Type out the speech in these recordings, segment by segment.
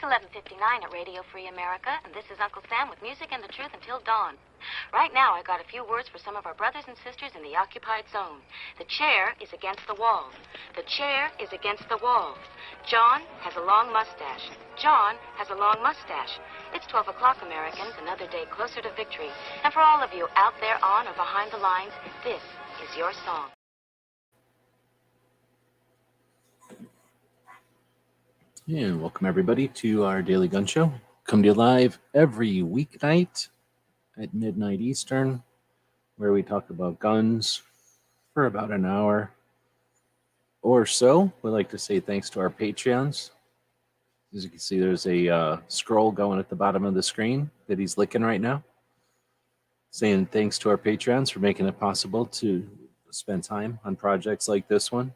It's 11:59 at Radio Free America, and this is Uncle Sam with music and the truth until dawn. Right now, I got a few words for some of our brothers and sisters in the occupied zone. The chair is against the wall. The chair is against the wall. John has a long mustache. John has a long mustache. It's 12 o'clock, Americans, another day closer to victory. And for all of you out there on or behind the lines, this is your song. And welcome everybody to our Daily Gun Show. Come to you live every weeknight at midnight Eastern, where we talk about guns for about an hour or so. We'd like to say thanks to our Patreons. As you can see, there's a scroll going at the bottom of the screen that he's licking right now, saying thanks to our Patreons for making it possible to spend time on projects like this one.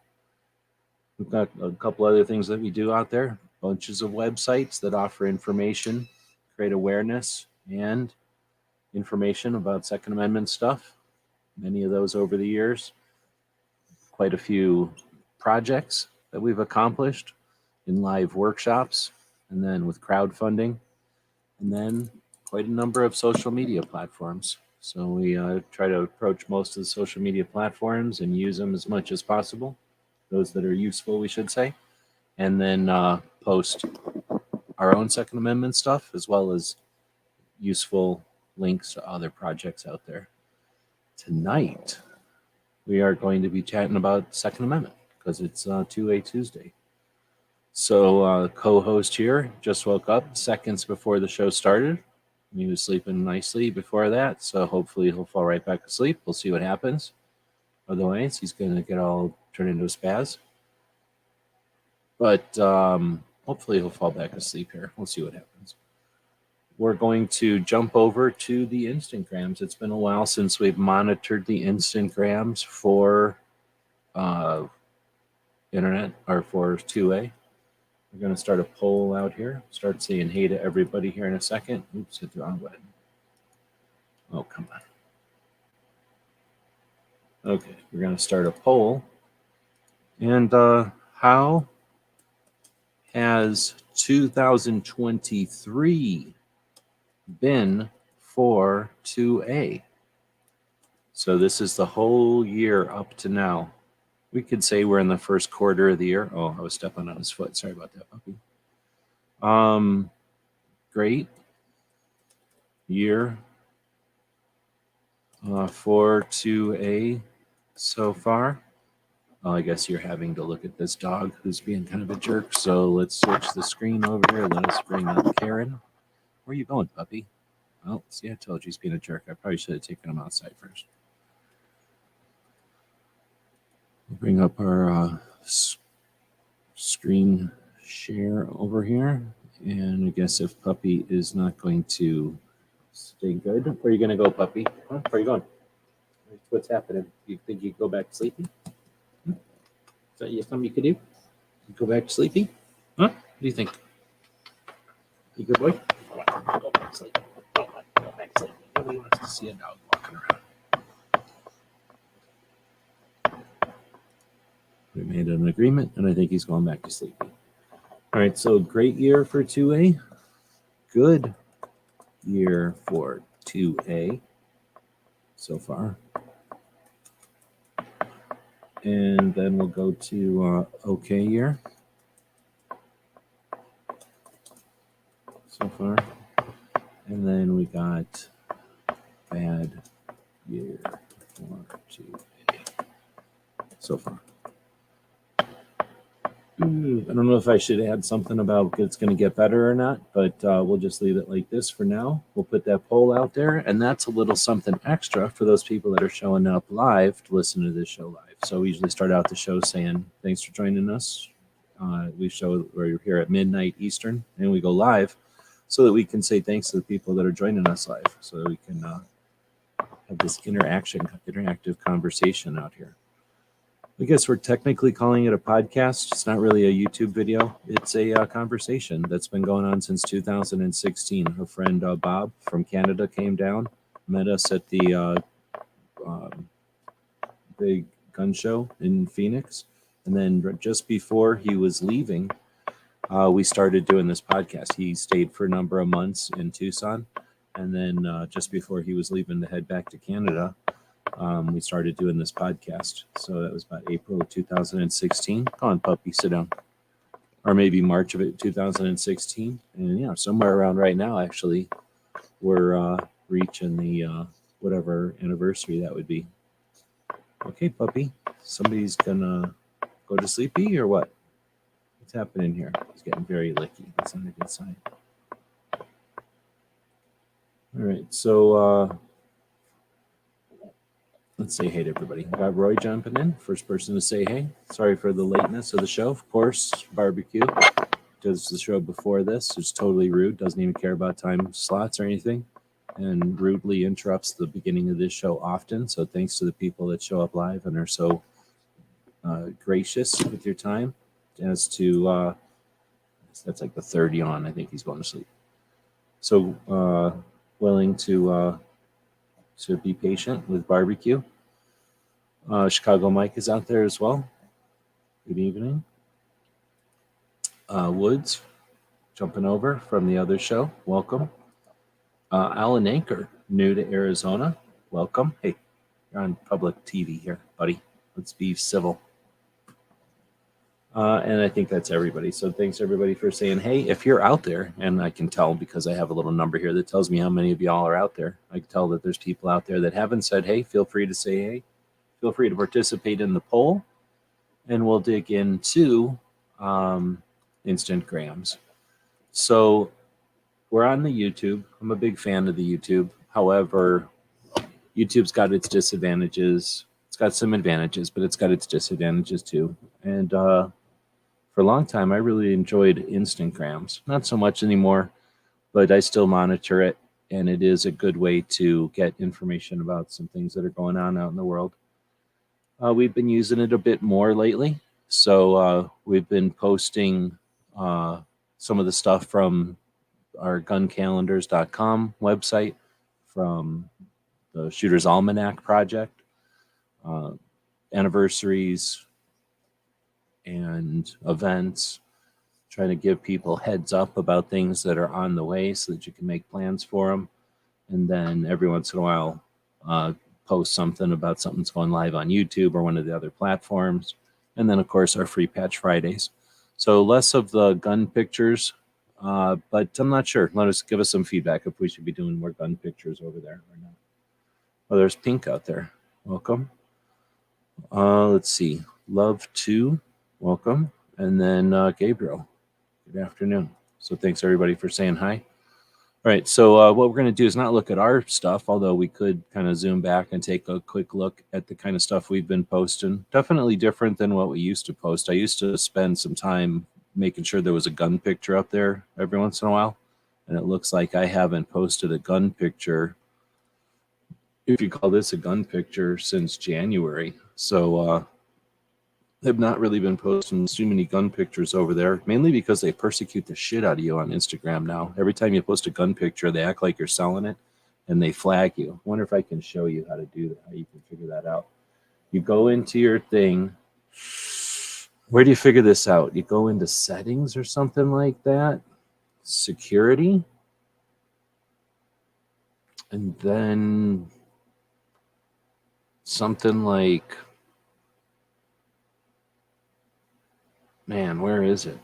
We've got a couple other things that we do out there, bunches of websites that offer information, create awareness, and information about Second Amendment stuff. Many of those over the years. Quite a few projects that we've accomplished in live workshops, and then with crowdfunding, and then quite a number of social media platforms. So we try to approach most of the social media platforms and use them as much as possible. Those that are useful, we should say, and then post our own Second Amendment stuff, as well as useful links to other projects out there. Tonight, we are going to be chatting about Second Amendment, because it's 2A Tuesday. So co-host here just woke up seconds before the show started. He was sleeping nicely before that, so hopefully he'll fall right back asleep. We'll see what happens. Otherwise, he's going to get all turned into a spaz. But hopefully he'll fall back asleep here. We'll see what happens. We're going to jump over to the Instagrams. It's been a while since we've monitored the Instagrams for internet or for 2A. We're going to start a poll out here. Start saying hey to everybody here in a second. Oops, hit the wrong button. Oh, come on. Okay, we're going to start a poll. And how has 2023 been for 2A? So this is the whole year up to now. We could say we're in the first quarter of the year. Oh, I was stepping on his foot. Sorry about that, puppy. Great year for 2A so far. Well, I guess you're having to look at this dog who's being kind of a jerk. So let's switch the screen over here. Let us bring up Karen. Where are you going, puppy? Well, see, I told you he's being a jerk. I probably should have taken him outside first. We'll bring up our screen share over here. And I guess if puppy is not going to stay good, where are you going to go, puppy? Huh? Where are you going? What's happening? You think you can go back to sleeping? Is that something you could do? You go back to sleeping? Huh? What do you think? You good boy? Go back to sleep. Go back to sleep. Nobody wants to see a dog walking around. We made an agreement, and I think he's going back to sleep. All right, so great year for 2A. Good year for 2A so far. And then we'll go to okay year so far. And then we got bad year for 2A so far. I don't know if I should add something about it's going to get better or not, but we'll just leave it like this for now. We'll put that poll out there, and that's a little something extra for those people that are showing up live to listen to this show live. So we usually start out the show saying, thanks for joining us. We're here at midnight Eastern, and we go live so that we can say thanks to the people that are joining us live, so that we can have this interactive conversation out here. I guess we're technically calling it a podcast. It's not really a YouTube video. It's a conversation that's been going on since 2016. Her friend Bob from Canada came down, met us at the big gun show in Phoenix. And then just before he was leaving, we started doing this podcast. He stayed for a number of months in Tucson, and then just before he was leaving to head back to Canada, we started doing this podcast. So that was about April of 2016. Come on, puppy, sit down. Or maybe March of 2016. And yeah, somewhere around right now, actually, we're reaching the whatever anniversary that would be. Okay, puppy, somebody's gonna go to sleepy or what? What's happening here? He's getting very licky. That's not a good sign. All right, so let's say hey to everybody. We got Roy jumping in, first person to say hey. Sorry for the lateness of the show. Of course, barbecue does the show before this. It's totally rude. Doesn't even care about time slots or anything, and rudely interrupts the beginning of this show often. So thanks to the people that show up live and are so gracious with your time as to that's like the third yawn. I think he's going to sleep. So willing to be patient with barbecue. Chicago Mike is out there as well. Good evening. Woods jumping over from the other show. Welcome. Alan Anchor, new to Arizona. Welcome. Hey, you're on public TV here, buddy. Let's be civil. And I think that's everybody. So thanks everybody for saying, hey, if you're out there, and I can tell because I have a little number here that tells me how many of y'all are out there. I can tell that there's people out there that haven't said, hey, feel free to say, hey, feel free to participate in the poll, and we'll dig into Instagrams. So we're on the YouTube. I'm a big fan of the YouTube. However, YouTube's got its disadvantages. It's got some advantages, but it's got its disadvantages too. And for a long time, I really enjoyed Instagrams. Not so much anymore, but I still monitor it, and it is a good way to get information about some things that are going on out in the world. We've been using it a bit more lately, so we've been posting some of the stuff from our guncalendars.com website, from the Shooter's Almanac project, anniversaries and events, trying to give people heads up about things that are on the way so that you can make plans for them. And then every once in a while, post something about something that's going live on YouTube or one of the other platforms. And then, of course, our Free Patch Fridays. So less of the gun pictures, but I'm not sure. Give us some feedback if we should be doing more gun pictures over there or not. Oh, there's Pink out there. Welcome. Let's see. Love 2. Welcome. And then Gabriel. Good afternoon. So thanks everybody for saying hi. All right, so what we're going to do is not look at our stuff, although we could kind of zoom back and take a quick look at the kind of stuff we've been posting. Definitely different than what we used to post. I used to spend some time making sure there was a gun picture up there every once in a while, and it looks like I haven't posted a gun picture, if you call this a gun picture, since January. So they've not really been posting too many gun pictures over there, mainly because they persecute the shit out of you on Instagram now. Every time you post a gun picture, they act like you're selling it, and they flag you. I wonder if I can show you how to do that, how you can figure that out. You go into your thing. Where do you figure this out? You go into settings or something like that. Security. And then something like, man, where is it?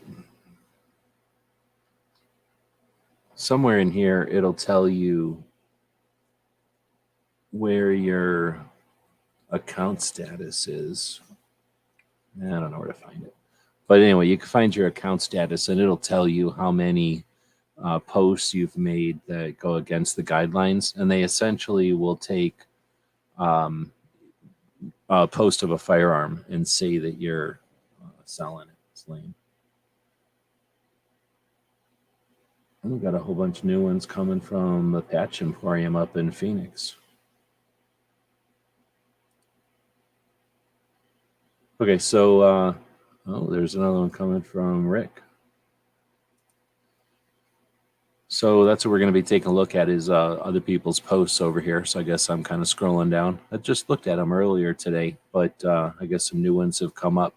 Somewhere in here, it'll tell you where your account status is. I don't know where to find it. But anyway, you can find your account status, and it'll tell you how many posts you've made that go against the guidelines. And they essentially will take a post of a firearm and say that you're selling it. It's lame. And we got a whole bunch of new ones coming from the Patch Emporium up in Phoenix. Okay, so there's another one coming from Rick. So that's what we're going to be taking a look at, is other people's posts over here. So I guess I'm kind of scrolling down. I just looked at them earlier today, but I guess some new ones have come up.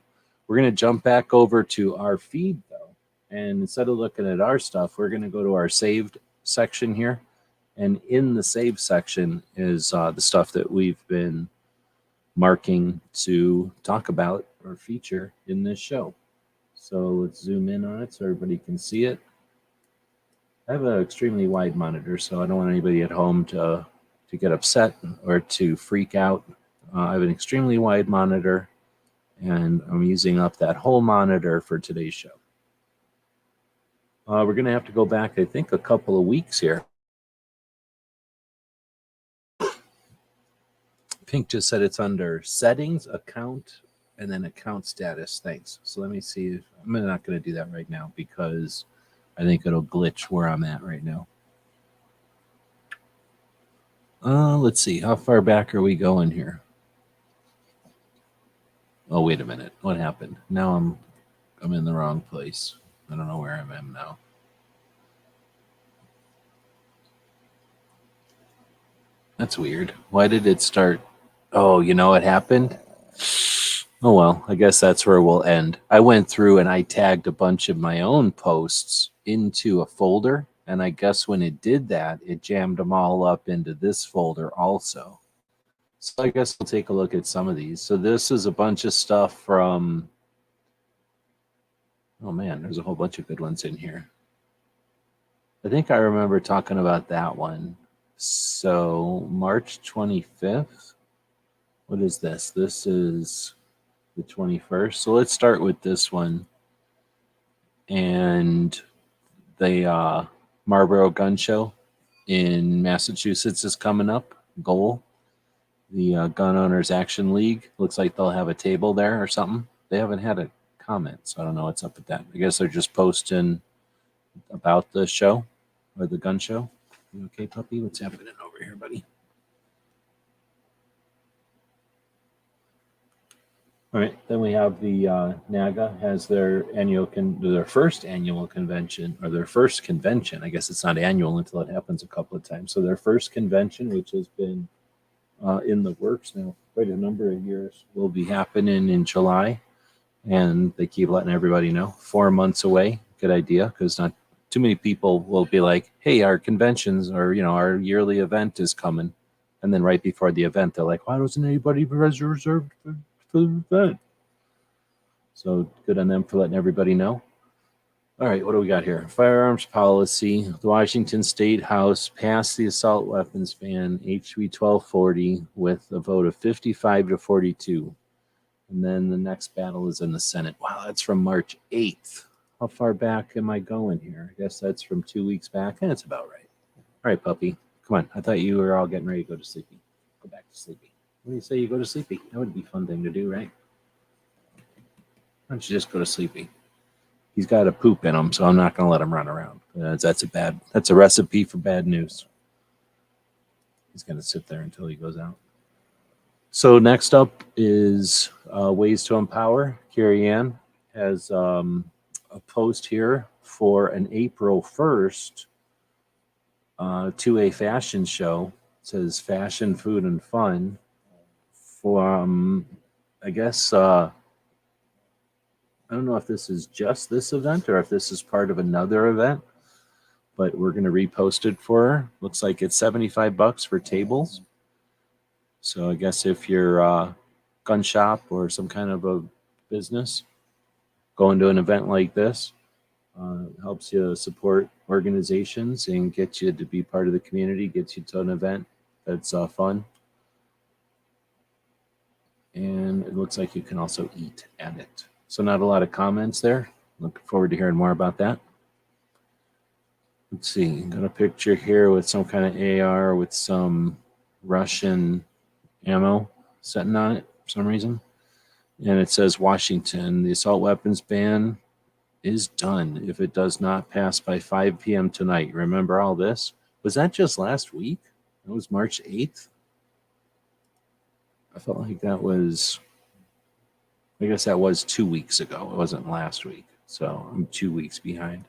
We're going to jump back over to our feed, though, And instead of looking at our stuff, we're going to go to our saved section here. And in the save section is the stuff that we've been marking to talk about or feature in this show. So let's zoom in on it so everybody can see it. I have an extremely wide monitor, so I don't want anybody at home to get upset or to freak out. I have an extremely wide monitor, and I'm using up that whole monitor for today's show. We're going to have to go back, I think, a couple of weeks here. Pink just said it's under settings, account, and then account status. Thanks. So let me see. I'm not going to do that right now because I think it'll glitch where I'm at right now. Let's see. How far back are we going here? Oh, wait a minute. What happened? Now I'm in the wrong place. I don't know where I am now. That's weird. Why did it start? Oh, you know what happened? Oh, well, I guess that's where we'll end. I went through and I tagged a bunch of my own posts into a folder. And I guess when it did that, it jammed them all up into this folder also. So I guess we'll take a look at some of these. So this is a bunch of stuff from, oh man, there's a whole bunch of good ones in here. I think I remember talking about that one. So March 25th. What is this? This is the 21st. So let's start with this one. And the Marlboro Gun Show in Massachusetts is coming up. Goal. The Gun Owners Action League. Looks like they'll have a table there or something. They haven't had a comment, so I don't know what's up with that. I guess they're just posting about the show or the gun show. You okay, puppy? What's happening over here, buddy? All right, then we have the NAGA has their first annual convention, or their first convention. I guess it's not annual until it happens a couple of times. So their first convention, which has been in the works now quite a number of years, will be happening in July, and they keep letting everybody know. 4 months away. Good idea, because not too many people will be like, "Hey, our conventions or our yearly event is coming," and then right before the event, they're like, "Why wasn't anybody reserved for the event?" So good on them for letting everybody know. All right, what do we got here? Firearms policy. The Washington State House passed the assault weapons ban, HB 1240, with a vote of 55 to 42. And then the next battle is in the Senate. Wow, that's from March 8th. How far back am I going here? I guess that's from 2 weeks back. And it's about right. All right, puppy. Come on. I thought you were all getting ready to go to sleepy. Go back to sleepy. What do you say you go to sleepy? That would be a fun thing to do, right? Why don't you just go to sleepy? He's got a poop in him, so I'm not going to let him run around. That's a recipe for bad news. He's going to sit there until he goes out. So next up is Ways to Empower. Carrie Ann has a post here for an April 1st 2A fashion show. It says fashion, food, and fun from, I guess, I don't know if this is just this event or if this is part of another event, but we're going to repost it for her. Looks like it's $75 for tables. So I guess if you're a gun shop or some kind of a business, going to an event like this helps you support organizations and get you to be part of the community, gets you to an event that's fun. And it looks like you can also eat at it. So not a lot of comments there. Looking forward to hearing more about that. Let's see, got a picture here with some kind of AR with some Russian ammo sitting on it for some reason. And it says Washington, the assault weapons ban is done if it does not pass by 5 p.m. tonight. Remember all this? Was that just last week? That was March 8th? I felt like that was, I guess that was 2 weeks ago. It wasn't last week. So I'm 2 weeks behind.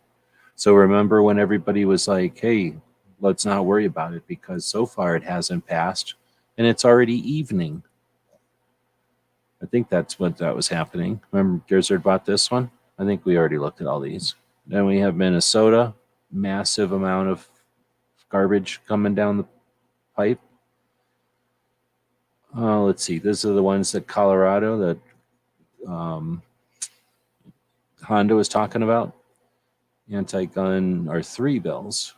So remember when everybody was like, hey, let's not worry about it because so far it hasn't passed and it's already evening. I think that's what that was happening. Remember Gizzard bought this one? I think we already looked at all these. Then we have Minnesota, massive amount of garbage coming down the pipe. Let's see. These are the ones that Colorado, that Honda was talking about. Anti-gun are 3 bills.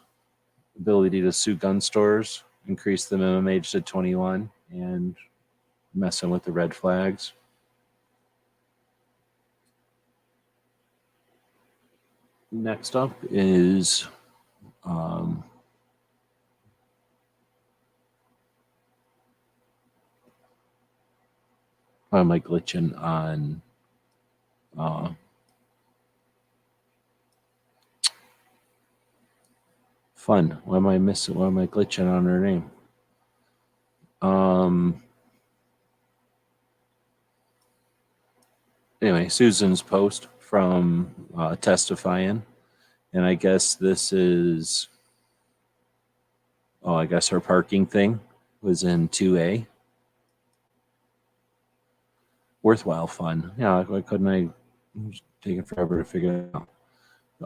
Ability to sue gun stores, increase the minimum age to 21, and messing with the red flags. Next up is why am I glitching on Fun? Why am I missing? Why am I glitching on her name? Anyway, Susan's post from testifying, and I guess this is, I guess her parking thing was in 2A. Worthwhile fun. Yeah, why couldn't I? It's taking forever to figure it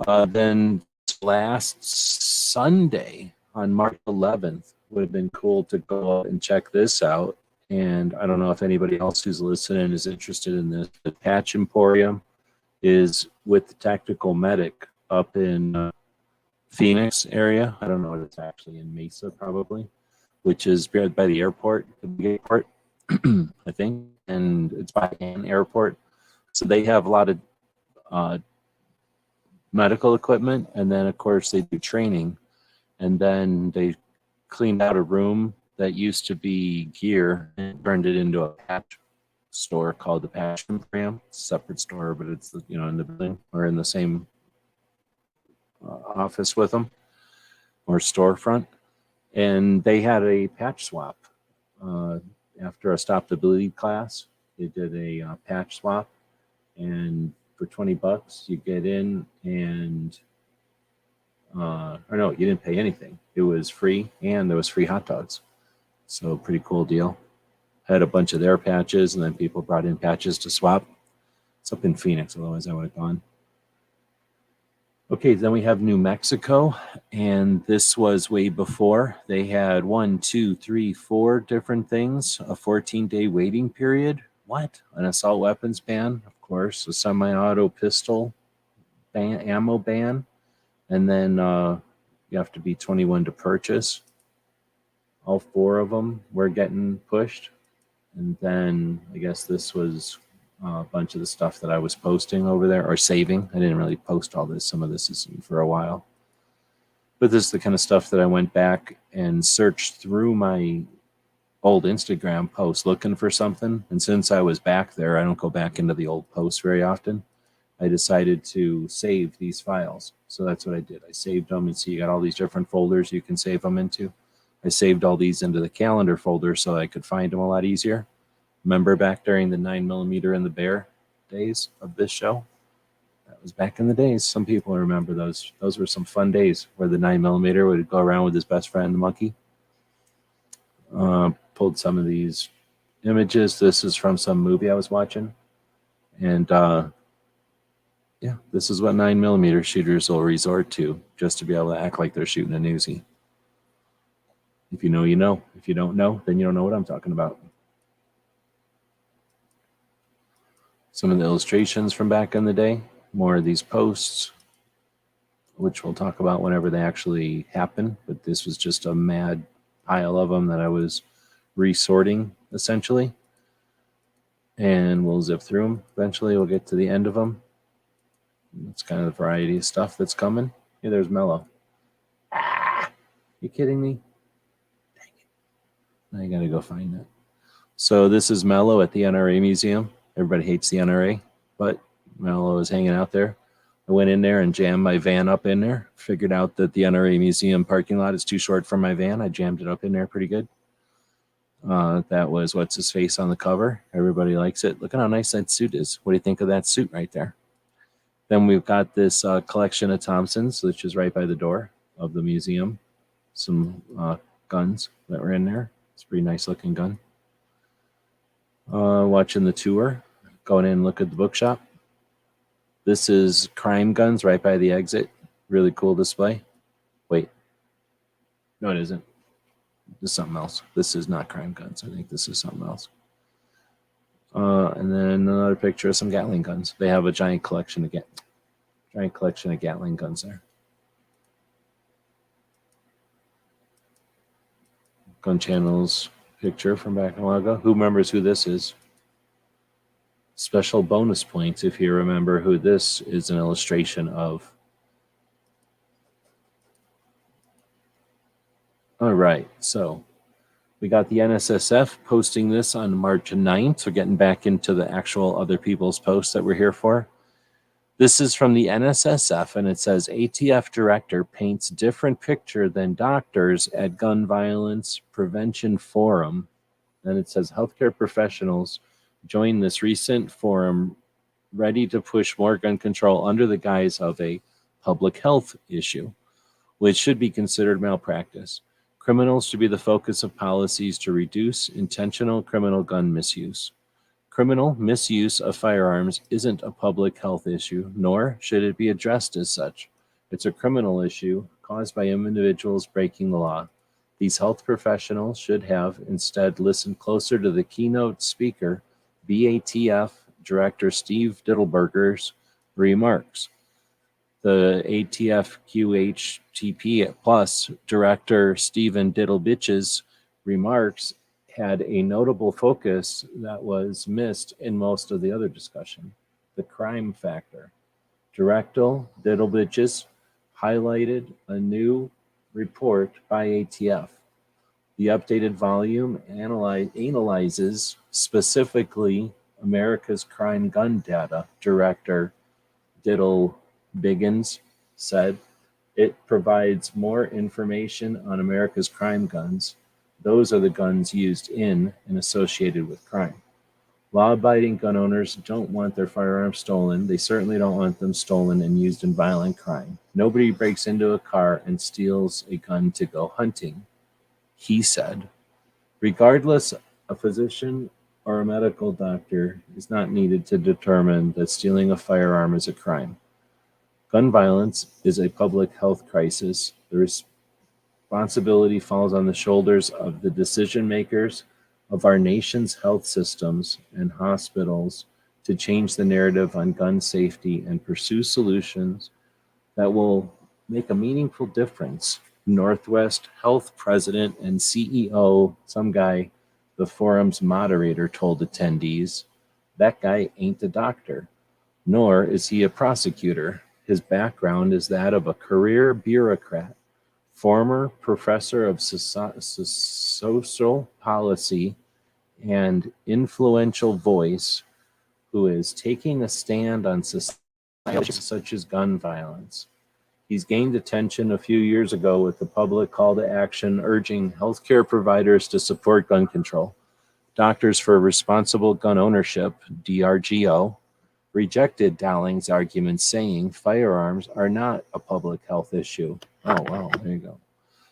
out. Then last Sunday on March 11th would have been cool to go out and check this out. And I don't know if anybody else who's listening is interested in this. The Patch Emporium is with the Tactical Medic up in Phoenix area. I don't know if it's actually in Mesa, probably, which is by the airport, the big airport, I think, and it's by an airport. So they have a lot of medical equipment, and then of course they do training, and then they cleaned out a room that used to be gear and turned it into a patch store called the Patch Emporium. It's a separate store, but it's in the building or in the same office with them or storefront. And they had a patch swap after a Stop the Bleed class. They did a patch swap, and for $20 you get in, and or no, you didn't pay anything. It was free, and there was free hot dogs. So pretty cool deal. Had a bunch of their patches, and then people brought in patches to swap. It's up in Phoenix, otherwise I would have gone. Okay, then we have New Mexico, and this was way before. They had 1, 2, 3, 4 different things, a 14-day waiting period. What? An assault weapons ban, of course, a semi-auto pistol ban, ammo ban, and then you have to be 21 to purchase. All 4 of them were getting pushed. And then I guess this was a bunch of the stuff that I was posting over there or saving. I didn't really post all this. Some of this is for a while. But this is the kind of stuff that I went back and searched through my old Instagram posts looking for something. And since I was back there, I don't go back into the old posts very often. I decided to save these files. So that's what I did. I saved them, and so you got all these different folders you can save them into. I saved all these into the calendar folder so I could find them a lot easier. Remember back during the 9mm and the Bear days of this show? That was back in the days. Some people remember those. Those were some fun days where the 9mm would go around with his best friend, the monkey. Pulled some of these images. This is from some movie I was watching. And yeah, this is what 9mm shooters will resort to just to be able to act like they're shooting a Uzi. If you know, you know. If you don't know, then you don't know what I'm talking about. Some of the illustrations from back in the day, more of these posts, which we'll talk about whenever they actually happen. But this was just a mad pile of them that I was resorting, essentially. And we'll zip through them. Eventually, we'll get to the end of them. That's kind of the variety of stuff that's coming. Hey, there's Mello. You kidding me? I gotta go find that. So this is Mello at the NRA Museum. Everybody hates the NRA, but Mello is hanging out there. I went in there and jammed my van up in there. Figured out that the NRA Museum parking lot is too short for my van. I jammed it up in there pretty good. That was what's his face on the cover. Everybody likes it. Look at how nice that suit is. What do you think of that suit right there? Then we've got this collection of Thompsons, which is right by the door of the museum. Some guns that were in there. It's a pretty nice looking gun. Watching the tour, going in and look at the bookshop. This is Crime Guns right by the exit. Really cool display. Wait. No, it isn't. This is something else. This is not Crime Guns. I think this is something else. And then another picture of some Gatling guns. They have a giant collection of Gatling guns there. Gun Channel's picture from back a while ago. Who remembers who this is? Special bonus points if you remember who this is an illustration of. All right, so we got the NSSF posting this on March 9th. So getting back into the actual other people's posts that we're here for. This is from the NSSF, and it says ATF director paints different picture than doctors at gun violence prevention forum. And it says healthcare professionals join this recent forum ready to push more gun control under the guise of a public health issue, which should be considered malpractice. Criminals should be the focus of policies to reduce intentional criminal gun misuse. Criminal misuse of firearms isn't a public health issue, nor should it be addressed as such. It's a criminal issue caused by individuals breaking the law. These health professionals should have instead listened closer to the keynote speaker, BATF Director Steve Dittelberger's remarks. The ATF QHTP Plus Director Stephen Dittelbich's remarks had a notable focus that was missed in most of the other discussion, the crime factor. Director Dittelbich's highlighted a new report by ATF. The updated volume analyzes specifically America's crime gun data. Director Dittelbiggins said it provides more information on America's crime guns. Those are the guns used in and associated with crime. Law-abiding gun owners don't want their firearms stolen. They certainly don't want them stolen and used in violent crime. Nobody breaks into a car and steals a gun to go hunting, he said. Regardless, a physician or a medical doctor is not needed to determine that stealing a firearm is a crime. Gun violence is a public health crisis. The responsibility falls on the shoulders of the decision makers of our nation's health systems and hospitals to change the narrative on gun safety and pursue solutions that will make a meaningful difference. Northwest Health President and CEO, some guy, the forum's moderator, told attendees, that guy ain't a doctor, nor is he a prosecutor. His background is that of a career bureaucrat, former professor of social policy, and influential voice who is taking a stand on society such as gun violence. He's gained attention a few years ago with the public call to action urging healthcare providers to support gun control. Doctors for Responsible Gun Ownership, DRGO, rejected Dowling's argument, saying firearms are not a public health issue. Oh, wow, there you go.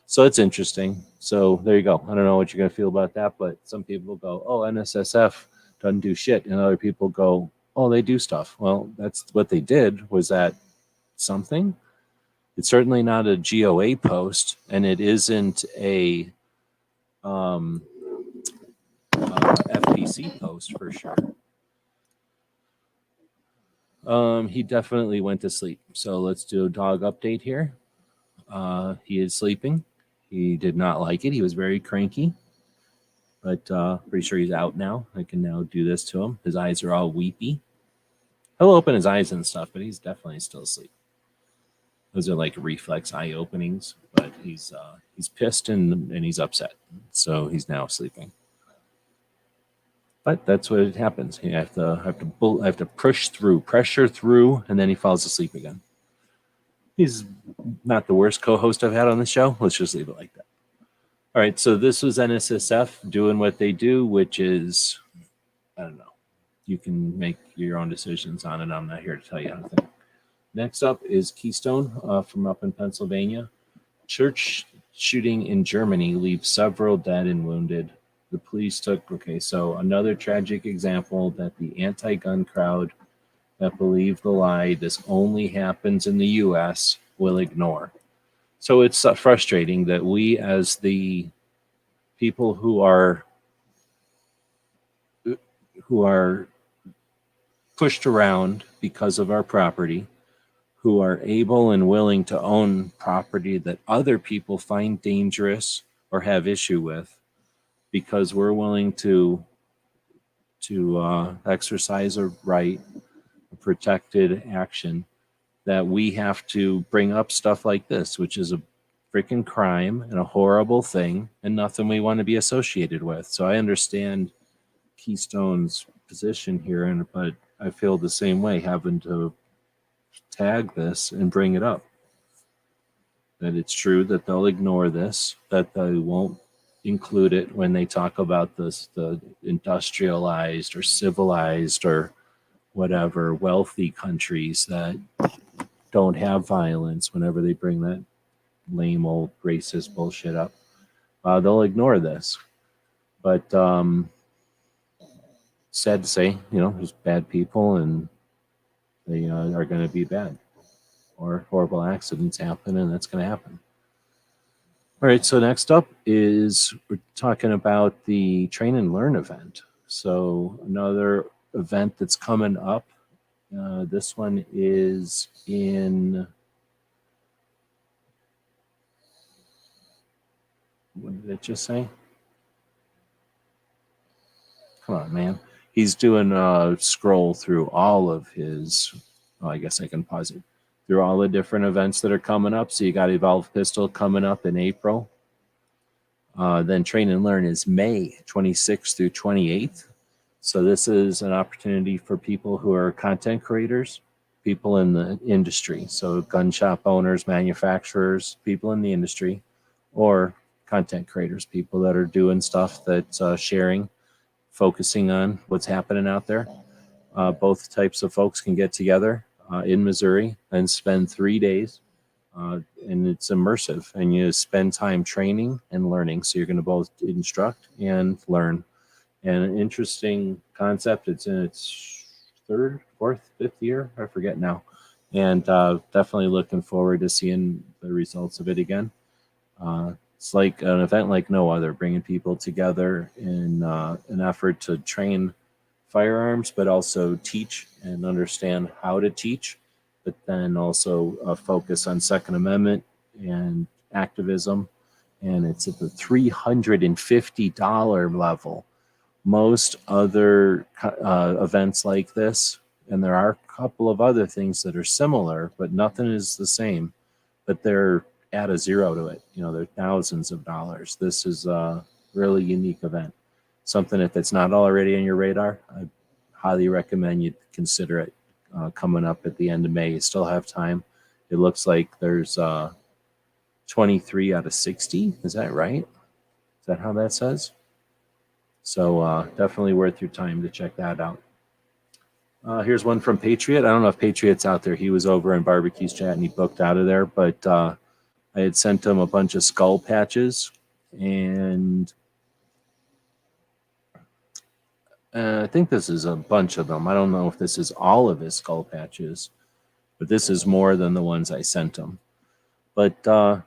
So it's interesting. So there you go. I don't know what you're going to feel about that, but some people go, oh, NSSF doesn't do shit. And other people go, oh, they do stuff. Well, that's what they did. Was that something? It's certainly not a GOA post, and it isn't a FPC post for sure. He definitely went to sleep. So let's do a dog update here. He is sleeping. He did not like it. He was very cranky, but pretty sure he's out now. I can now do this to him. His eyes are all weepy. He'll open his eyes and stuff, but he's definitely still asleep. Those are like reflex eye openings, but he's pissed and he's upset. So he's now sleeping. But that's what happens. You have to pressure through, and then he falls asleep again. He's not the worst co-host I've had on the show. Let's just leave it like that. All right, so this was NSSF doing what they do, which is, I don't know. You can make your own decisions on it. I'm not here to tell you how to think. Next up is Keystone from up in Pennsylvania. Church shooting in Germany leaves several dead and wounded. The police so another tragic example that the anti-gun crowd that believe the lie, this only happens in the US, will ignore. So it's frustrating that we, as the people who are pushed around because of our property, who are able and willing to own property that other people find dangerous or have issue with, because we're willing to exercise a right, a protected action, that we have to bring up stuff like this, which is a freaking crime and a horrible thing and nothing we want to be associated with. So I understand Keystone's position here, but I feel the same way, having to tag this and bring it up. That it's true that they'll ignore this, that they won't include it when they talk about this, the industrialized or civilized or whatever wealthy countries that don't have violence. Whenever they bring that lame old racist bullshit up, they'll ignore this. But sad to say, there's bad people and they are going to be bad, or horrible accidents happen, and that's going to happen. All right, so next up is we're talking about the Train and Learn event. So another event that's coming up. This one is in, what did it just say? Come on, man. He's doing a scroll through all of his, I guess I can pause it, through all the different events that are coming up. So you got Evolve Pistol coming up in April. Then Train and Learn is May 26th through 28th. So this is an opportunity for people who are content creators, people in the industry. So gun shop owners, manufacturers, people in the industry, or content creators, people that are doing stuff that's sharing, focusing on what's happening out there. Both types of folks can get together in Missouri and spend 3 days. And it's immersive, and you spend time training and learning. So you're going to both instruct and learn. And an interesting concept. It's in its third, fourth, fifth year. I forget now. And definitely looking forward to seeing the results of it again. It's like an event like no other, bringing people together in an effort to train firearms, but also teach and understand how to teach, but then also focus on Second Amendment and activism. And it's at the $350 level. Most other events like this, and there are a couple of other things that are similar, but nothing is the same, but they're add a zero to it. They're thousands of dollars. This is a really unique event. Something, if it's not already on your radar, I highly recommend you consider it. Coming up at the end of May. You still have time. It looks like there's 23 out of 60. Is that right? Is that how that says? So definitely worth your time to check that out. Here's one from Patriot. I don't know if Patriot's out there. He was over in Barbecue's chat and he booked out of there, but I had sent him a bunch of skull patches, and I think this is a bunch of them. I don't know if this is all of his skull patches, but this is more than the ones I sent him. But I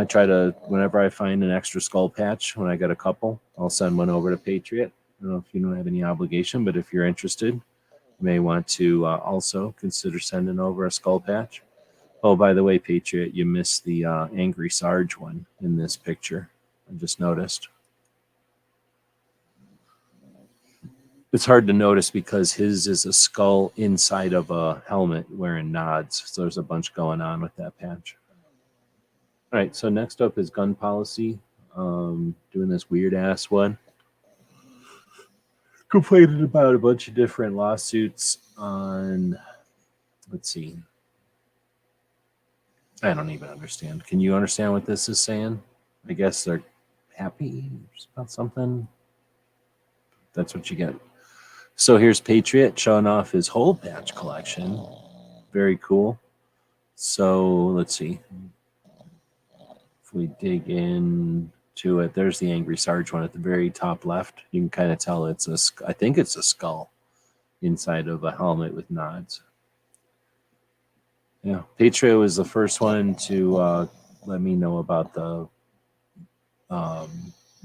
try to, whenever I find an extra skull patch, when I get a couple, I'll send one over to Patriot. I don't know if you don't have any obligation, but if you're interested, you may want to also consider sending over a skull patch. Oh, by the way, Patriot, you missed the Angry Sarge one in this picture. I just noticed. It's hard to notice because his is a skull inside of a helmet wearing nods. So there's a bunch going on with that patch. All right, so next up is gun policy. Doing this weird ass one. Complaining about a bunch of different lawsuits on, let's see. I don't even understand. Can you understand what this is saying? I guess they're happy about something. That's what you get. So here's Patriot showing off his whole patch collection. Very cool. So let's see. If we dig into it, there's the Angry Sarge one at the very top left. You can kind of tell I think it's a skull inside of a helmet with nods. Yeah, Patriot was the first one to let me know about the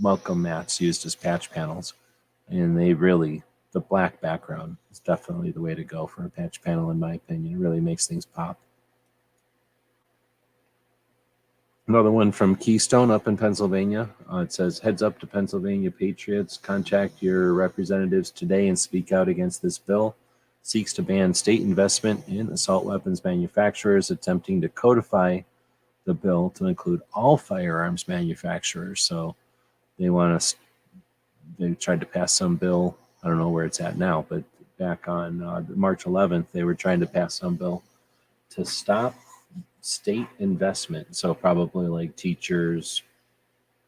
welcome mats used as patch panels, and the black background is definitely the way to go for a patch panel, in my opinion. It really makes things pop. Another one from Keystone up in Pennsylvania. It says, "Heads up to Pennsylvania Patriots. Contact your representatives today and speak out against this bill. Seeks to ban state investment in assault weapons manufacturers attempting to codify the bill to include all firearms manufacturers." So they they tried to pass some bill. I don't know where it's at now, but back on March 11th, they were trying to pass some bill to stop state investment. So probably like teachers,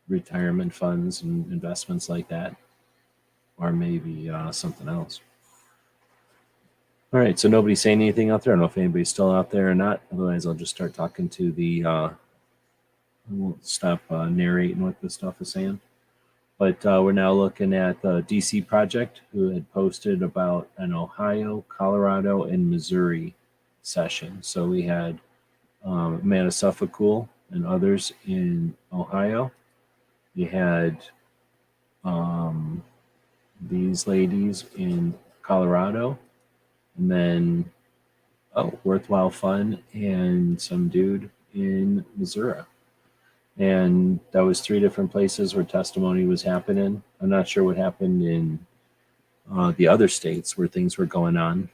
retirement funds, and investments like that, or maybe something else. All right, so nobody's saying anything out there. I don't know if anybody's still out there or not. Otherwise, I'll just start talking to the. I won't stop narrating what this stuff is saying. But we're now looking at the DC Project, who had posted about an Ohio, Colorado, and Missouri session. So we had Amanda Suffolcool and others in Ohio. You had these ladies in Colorado, and then Worthwhile Fun and some dude in Missouri. And that was 3 different places where testimony was happening. I'm not sure what happened in the other states where things were going on,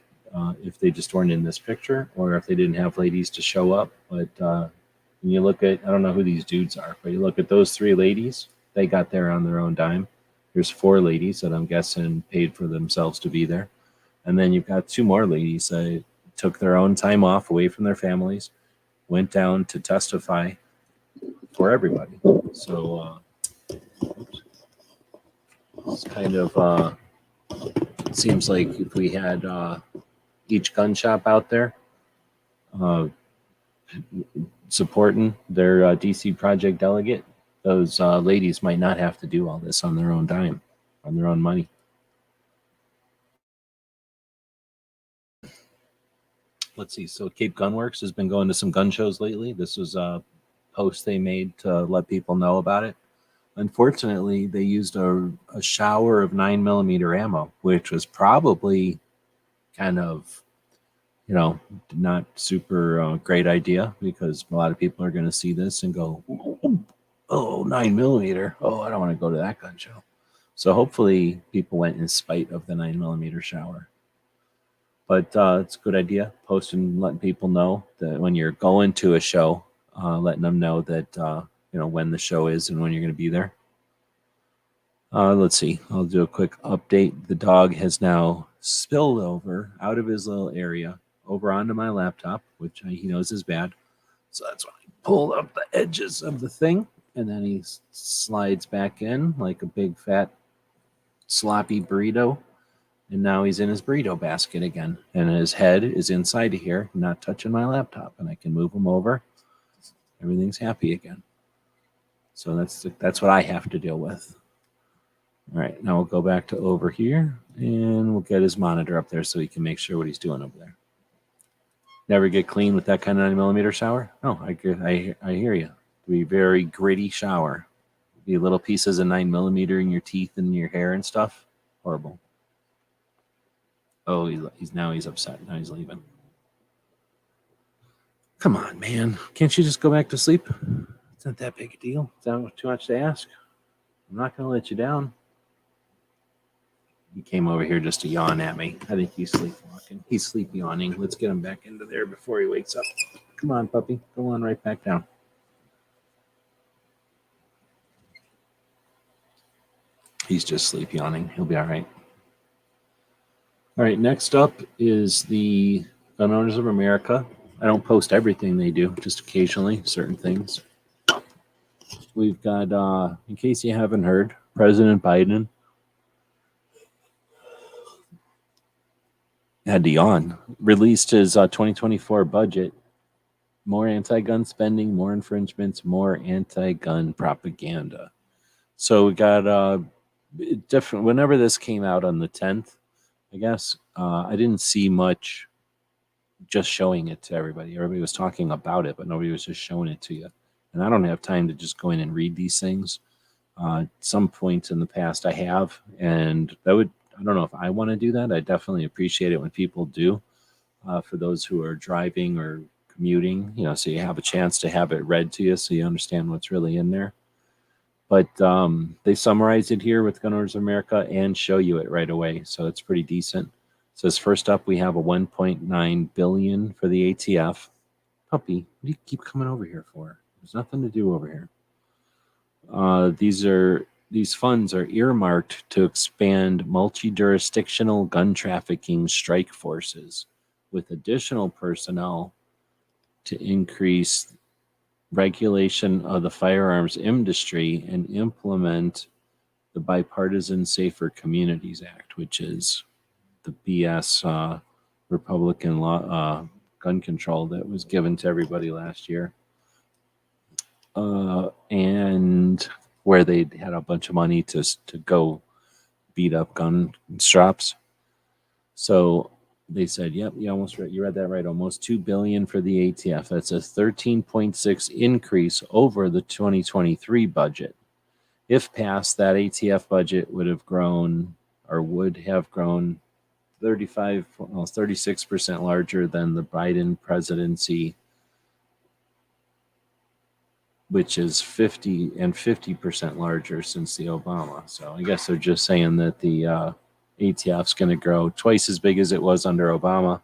if they just weren't in this picture or if they didn't have ladies to show up. But when you look at, I don't know who these dudes are, but you look at those 3 ladies, they got there on their own dime. There's 4 ladies that I'm guessing paid for themselves to be there. And then you've got 2 more ladies that took their own time off away from their families, went down to testify for everybody. So it's kind of seems like if we had each gun shop out there supporting their DC Project delegate, those ladies might not have to do all this on their own dime, on their own money. Let's see. So Cape Gunworks has been going to some gun shows lately. This was a post they made to let people know about it. Unfortunately, they used a shower of 9mm ammo, which was probably kind of, not super great idea, because a lot of people are going to see this and go, "Oh, 9mm. Oh, I don't want to go to that gun show." So hopefully people went in spite of the 9mm shower. But it's a good idea, posting, letting people know that when you're going to a show, letting them know that, when the show is and when you're going to be there. Let's see. I'll do a quick update. The dog has now spilled over out of his little area over onto my laptop, which he knows is bad. So that's why I pulled up the edges of the thing, and then he slides back in like a big fat sloppy burrito. And now he's in his burrito basket again. And his head is inside of here, not touching my laptop. And I can move him over. Everything's happy again. So that's what I have to deal with. All right, now we'll go back to over here. And we'll get his monitor up there so he can make sure what he's doing over there. Never get clean with that kind of 9mm shower? No, I hear you. It'll be a very gritty shower. Be little pieces of 9mm in your teeth and your hair and stuff. Horrible. Oh, he's upset. Now he's leaving. Come on, man. Can't you just go back to sleep? It's not that big a deal. It's not too much to ask. I'm not going to let you down. He came over here just to yawn at me. I think he's sleepwalking. He's sleep yawning. Let's get him back into there before he wakes up. Come on, puppy. Go on right back down. He's just sleep yawning. He'll be all right. All right, next up is the Gun Owners of America. I don't post everything they do, just occasionally, certain things. We've got, in case you haven't heard, President Biden had to yawn, released his 2024 budget. More anti-gun spending, more infringements, more anti-gun propaganda. So we got different. Whenever this came out on the 10th, I guess, I didn't see much just showing it to everybody. Everybody was talking about it, but nobody was just showing it to you. And I don't have time to just go in and read these things. Some points in the past I have, and I don't know if I want to do that. I definitely appreciate it when people do. For those who are driving or commuting, so you have a chance to have it read to you so you understand what's really in there. But they summarize it here with Gun Owners of America and show you it right away, so it's pretty decent. It says first up, we have a 1.9 billion for the ATF. Puppy, what do you keep coming over here for? There's nothing to do over here. These funds are earmarked to expand multi-jurisdictional gun trafficking strike forces with additional personnel to increase regulation of the firearms industry and implement the Bipartisan Safer Communities Act, which is the BS Republican law, gun control that was given to everybody last year. And where they had a bunch of money to go beat up gun shops. So they said, yep, you read that right, almost $2 billion for the ATF. That's a 13.6 increase over the 2023 budget. If passed, that ATF budget would have grown 36% larger than the Biden presidency, which is 50% larger since the Obama. So I guess they're just saying that the ATF's going to grow twice as big as it was under Obama,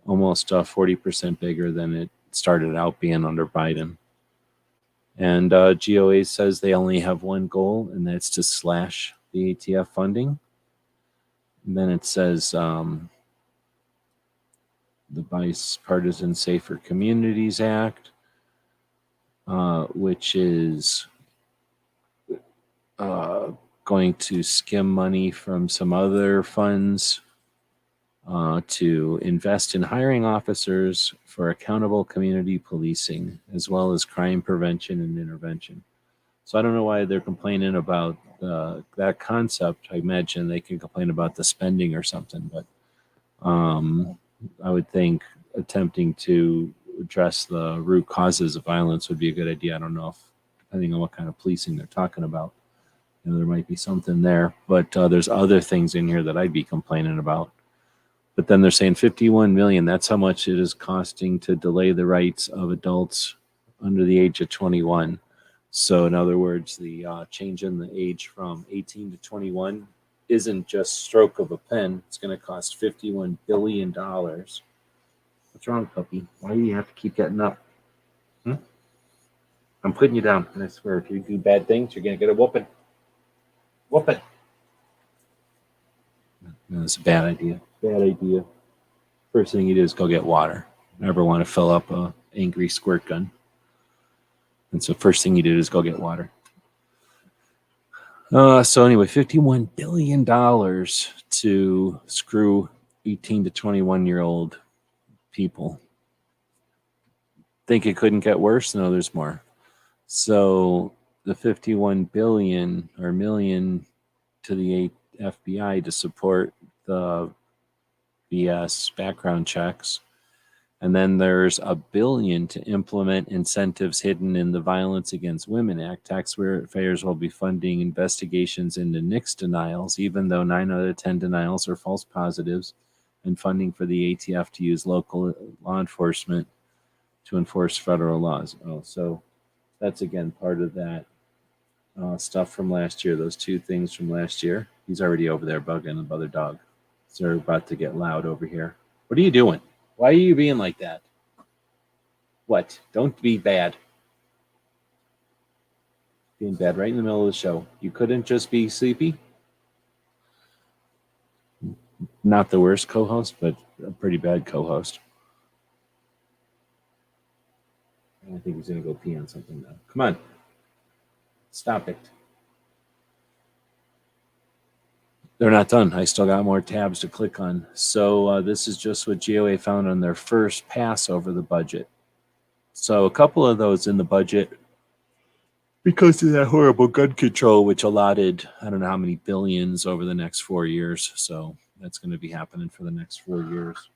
almost 40% bigger than it started out being under Biden. And GOA says they only have one goal, and that's to slash the ATF funding. And then it says the Bipartisan Safer Communities Act, which is going to skim money from some other funds to invest in hiring officers for accountable community policing, as well as crime prevention and intervention. So I don't know why they're complaining about that concept. I imagine they can complain about the spending or something, but I would think attempting to address the root causes of violence would be a good idea. I don't know if, depending on what kind of policing they're talking about, there might be something there, but there's other things in here that I'd be complaining about. But then they're saying 51 million, that's how much it is costing to delay the rights of adults under the age of 21. So in other words, the change in the age from 18 to 21 isn't just stroke of a pen. It's going to cost $51 billion. What's wrong, puppy? Why do you have to keep getting up? I'm putting you down, and I swear, if you do bad things, you're going to get a whooping. Whooping. No, that's a bad idea. Bad idea. First thing you do is go get water. Never want to fill up a angry squirt gun. And so first thing you do is go get water. So anyway, $51 billion to screw 18 to 21-year-old people. Think it couldn't get worse? No, there's more. So the 51 billion or million to the FBI to support the BS background checks. And then there's $1 billion to implement incentives hidden in the Violence Against Women Act. Taxpayers will be funding investigations into NICS denials, even though 9 out of 10 denials are false positives, and funding for the ATF to use local law enforcement to enforce federal laws. Oh, so that's again part of that stuff from last year. Those two things from last year. He's already over there bugging the other dog. So they're about to get loud over here. What are you doing? Why are you being like that? What? Don't be bad. Being bad right in the middle of the show. You couldn't just be sleepy? Not the worst co-host, but a pretty bad co-host. I think he's going to go pee on something now. Come on. Stop it. They're not done. I still got more tabs to click on. So this is just what GOA found on their first pass over the budget. So a couple of those in the budget, because of that horrible gun control, which allotted, I don't know how many billions over the next 4 years. So that's going to be happening for the next 4 years.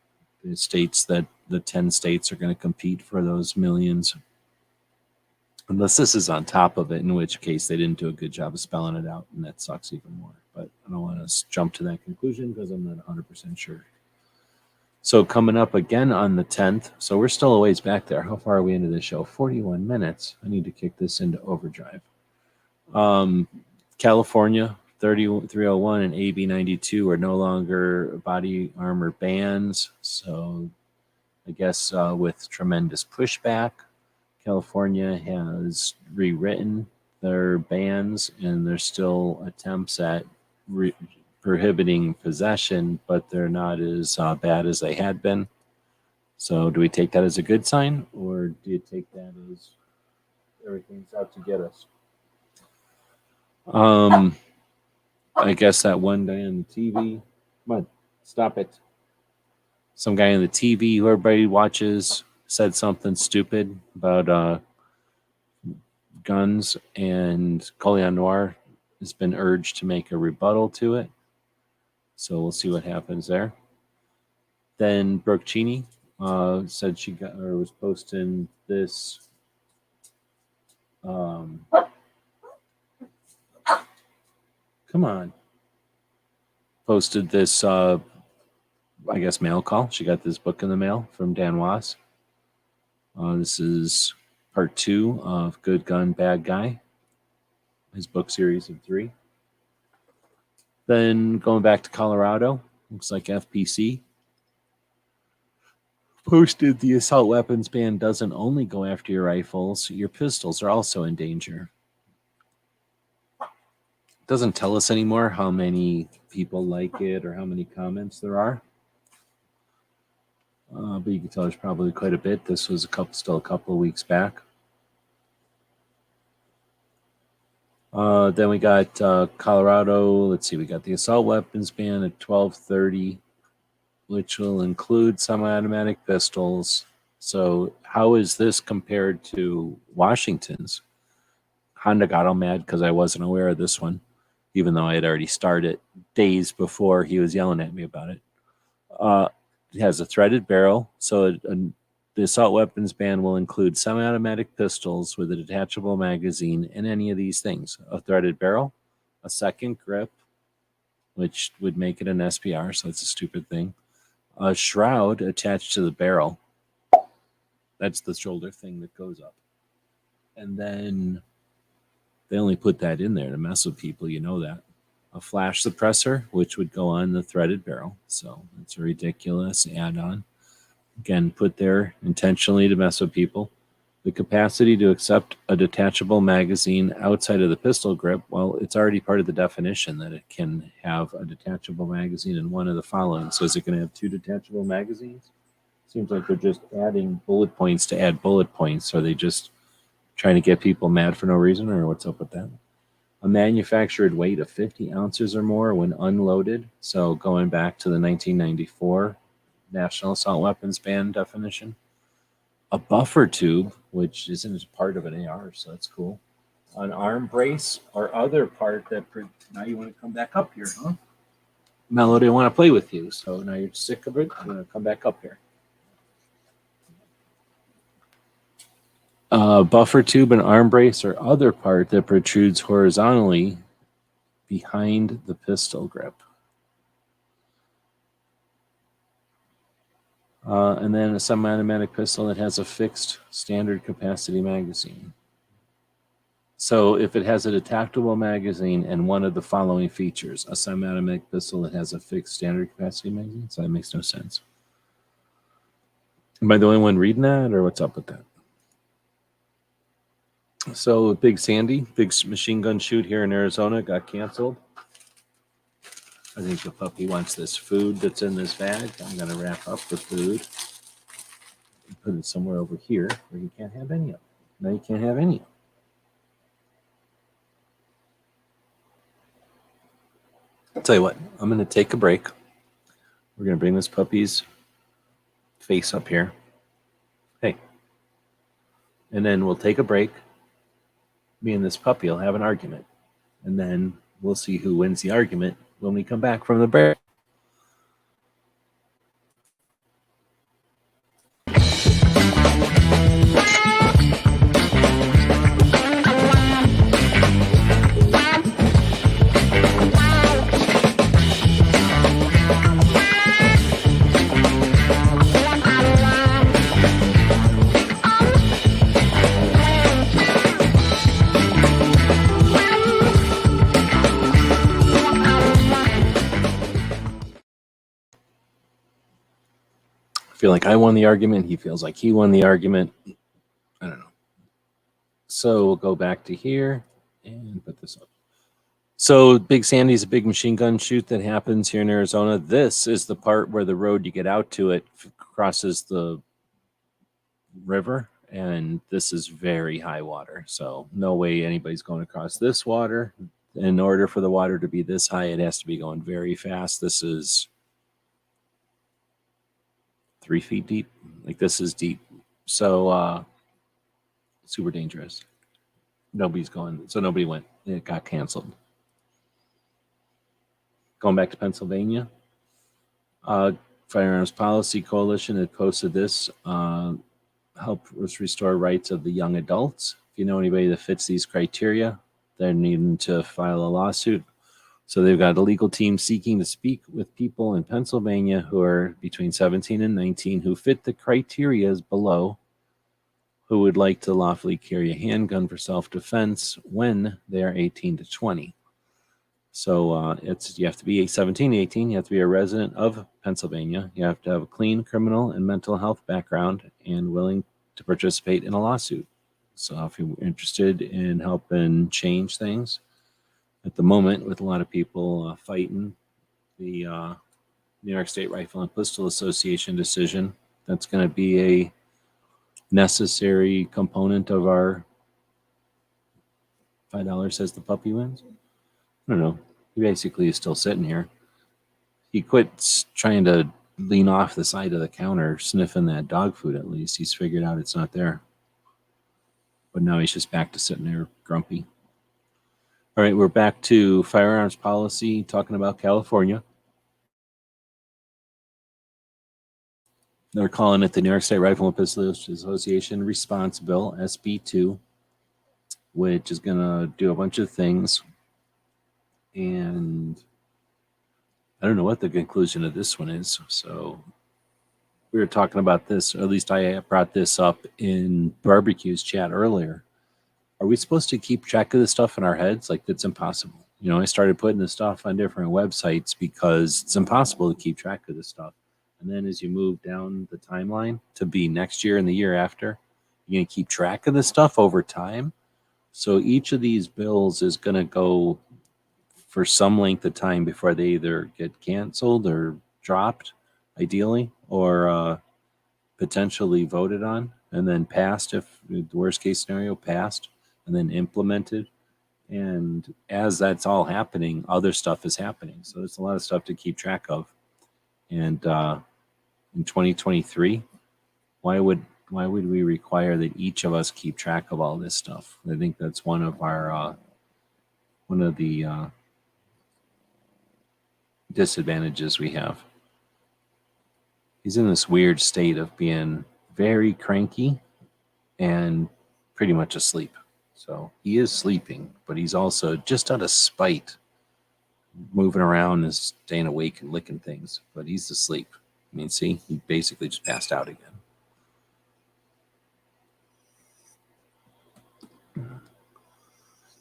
the states that the 10 states are going to compete for those millions. Unless this is on top of it, in which case they didn't do a good job of spelling it out, and that sucks even more. But I don't want to jump to that conclusion because I'm not 100% sure. So coming up again on the 10th, so we're still a ways back there. How far are we into the show? 41 minutes. I need to kick this into overdrive. California, 301 and AB 92 are no longer body armor bans. So I guess with tremendous pushback, California has rewritten their bans, and there's still attempts at prohibiting possession, but they're not as bad as they had been. So do we take that as a good sign, or do you take that as everything's out to get us? I guess that one guy on the TV, come on, stop it. Some guy on the TV who everybody watches said something stupid about guns, and Colion Noir has been urged to make a rebuttal to it. So we'll see what happens there. Then Brooke Cheney said she got or was posting this. Come on. Posted this, I guess, mail call. She got this book in the mail from Dan Was. This is part 2 of Good Gun, Bad Guy, his book series of 3. Then going back to Colorado, looks like FPC posted the assault weapons ban doesn't only go after your rifles, your pistols are also in danger. It doesn't tell us anymore how many people like it or how many comments there are. But you can tell there's probably quite a bit. This was still a couple of weeks back. Then we got Colorado. Let's see, we got the assault weapons ban at 12:30, which will include semi-automatic pistols. So how is this compared to Washington's? Honda got all mad because I wasn't aware of this one, even though I had already started days before he was yelling at me about it. It has a threaded barrel, so the assault weapons ban will include semi-automatic pistols with a detachable magazine and any of these things. A threaded barrel, a second grip, which would make it an SPR, so it's a stupid thing. A shroud attached to the barrel. That's the shoulder thing that goes up. And then they only put that in there to mess with people, you know that. A flash suppressor, which would go on the threaded barrel. So it's a ridiculous add-on. Again, put there intentionally to mess with people. The capacity to accept a detachable magazine outside of the pistol grip, well, it's already part of the definition that it can have a detachable magazine in one of the following. So is it going to have 2 detachable magazines? Seems like they're just adding bullet points to add bullet points. Are they just trying to get people mad for no reason, or what's up with that? A manufactured weight of 50 ounces or more when unloaded. So going back to the 1994 National Assault Weapons Ban definition. A buffer tube, which isn't part of an AR, so that's cool. An arm brace or other part that... Now you want to come back up here, huh? Melody, I want to play with you, so now you're sick of it. I'm going to come back up here. Buffer tube, an arm brace, or other part that protrudes horizontally behind the pistol grip. And then a semi-automatic pistol that has a fixed standard capacity magazine. So if it has a detachable magazine and one of the following features, a semi-automatic pistol that has a fixed standard capacity magazine, so that makes no sense. Am I the only one reading that, or what's up with that? So Big Sandy, big machine gun shoot here in Arizona, got canceled. I think the puppy wants this food that's in this bag. I'm going to wrap up the food and put it somewhere over here where you can't have any of it. Now you can't have any of it. I'll tell you what, I'm going to take a break. We're going to bring this puppy's face up here. Hey. And then we'll take a break. Me and this puppy will have an argument. And then we'll see who wins the argument when we come back from the break. feel like I won the argument. He feels like he won the argument. I don't know. So we'll go back to here and put this up. So Big Sandy is a big machine gun shoot that happens here in Arizona. This is the part where the road you get out to it crosses the river, and this is very high water. So no way anybody's going across this water. In order for the water to be this high, it has to be going very fast. This is 3 feet deep. Like, this is deep. So super dangerous. Nobody's going. So nobody went. It got canceled. Going back to Pennsylvania, Firearms Policy Coalition had posted this. Help restore rights of the young adults. If you know anybody that fits these criteria, they're needing to file a lawsuit. So they've got a legal team seeking to speak with people in Pennsylvania who are between 17 and 19 who fit the criteria below, who would like to lawfully carry a handgun for self-defense when they are 18 to 20. So you have to be 17, 18. You have to be a resident of Pennsylvania. You have to have a clean criminal and mental health background and willing to participate in a lawsuit. So if you're interested in helping change things, at the moment, with a lot of people fighting the New York State Rifle and Pistol Association decision, that's going to be a necessary component of our $5 says the puppy wins. I don't know. He basically is still sitting here. He quit trying to lean off the side of the counter, sniffing that dog food at least. He's figured out it's not there. But now he's just back to sitting there grumpy. All right, we're back to firearms policy, talking about California. They're calling it the New York State Rifle and Pistol Association Response Bill, SB2, which is going to do a bunch of things. And I don't know what the conclusion of this one is. So we were talking about this, or at least I brought this up in Barbecue's chat earlier. Are we supposed to keep track of this stuff in our heads? Like, that's impossible. You know, I started putting this stuff on different websites because it's impossible to keep track of this stuff. And then as you move down the timeline to be next year and the year after, you're going to keep track of this stuff over time. So each of these bills is going to go for some length of time before they either get canceled or dropped, ideally, or potentially voted on and then passed, if the worst case scenario, passed and then implemented. And as that's all happening, other stuff is happening. So there's a lot of stuff to keep track of. And in 2023, why would we require that each of us keep track of all this stuff? I think that's one of the disadvantages we have. He's in this weird state of being very cranky and pretty much asleep. So he is sleeping, but he's also just out of spite moving around and staying awake and licking things, but he's asleep. I mean, see, he basically just passed out again.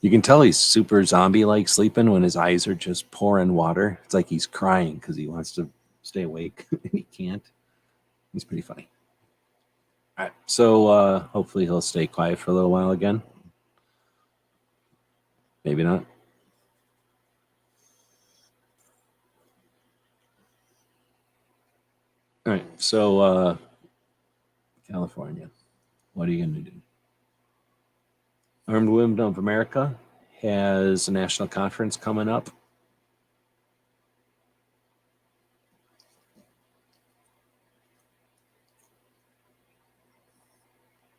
You can tell he's super zombie-like sleeping when his eyes are just pouring water. It's like he's crying because he wants to stay awake and he can't. He's pretty funny. All right, so hopefully he'll stay quiet for a little while again. Maybe not. All right, so California, what are you going to do? Armed Women of America has a national conference coming up.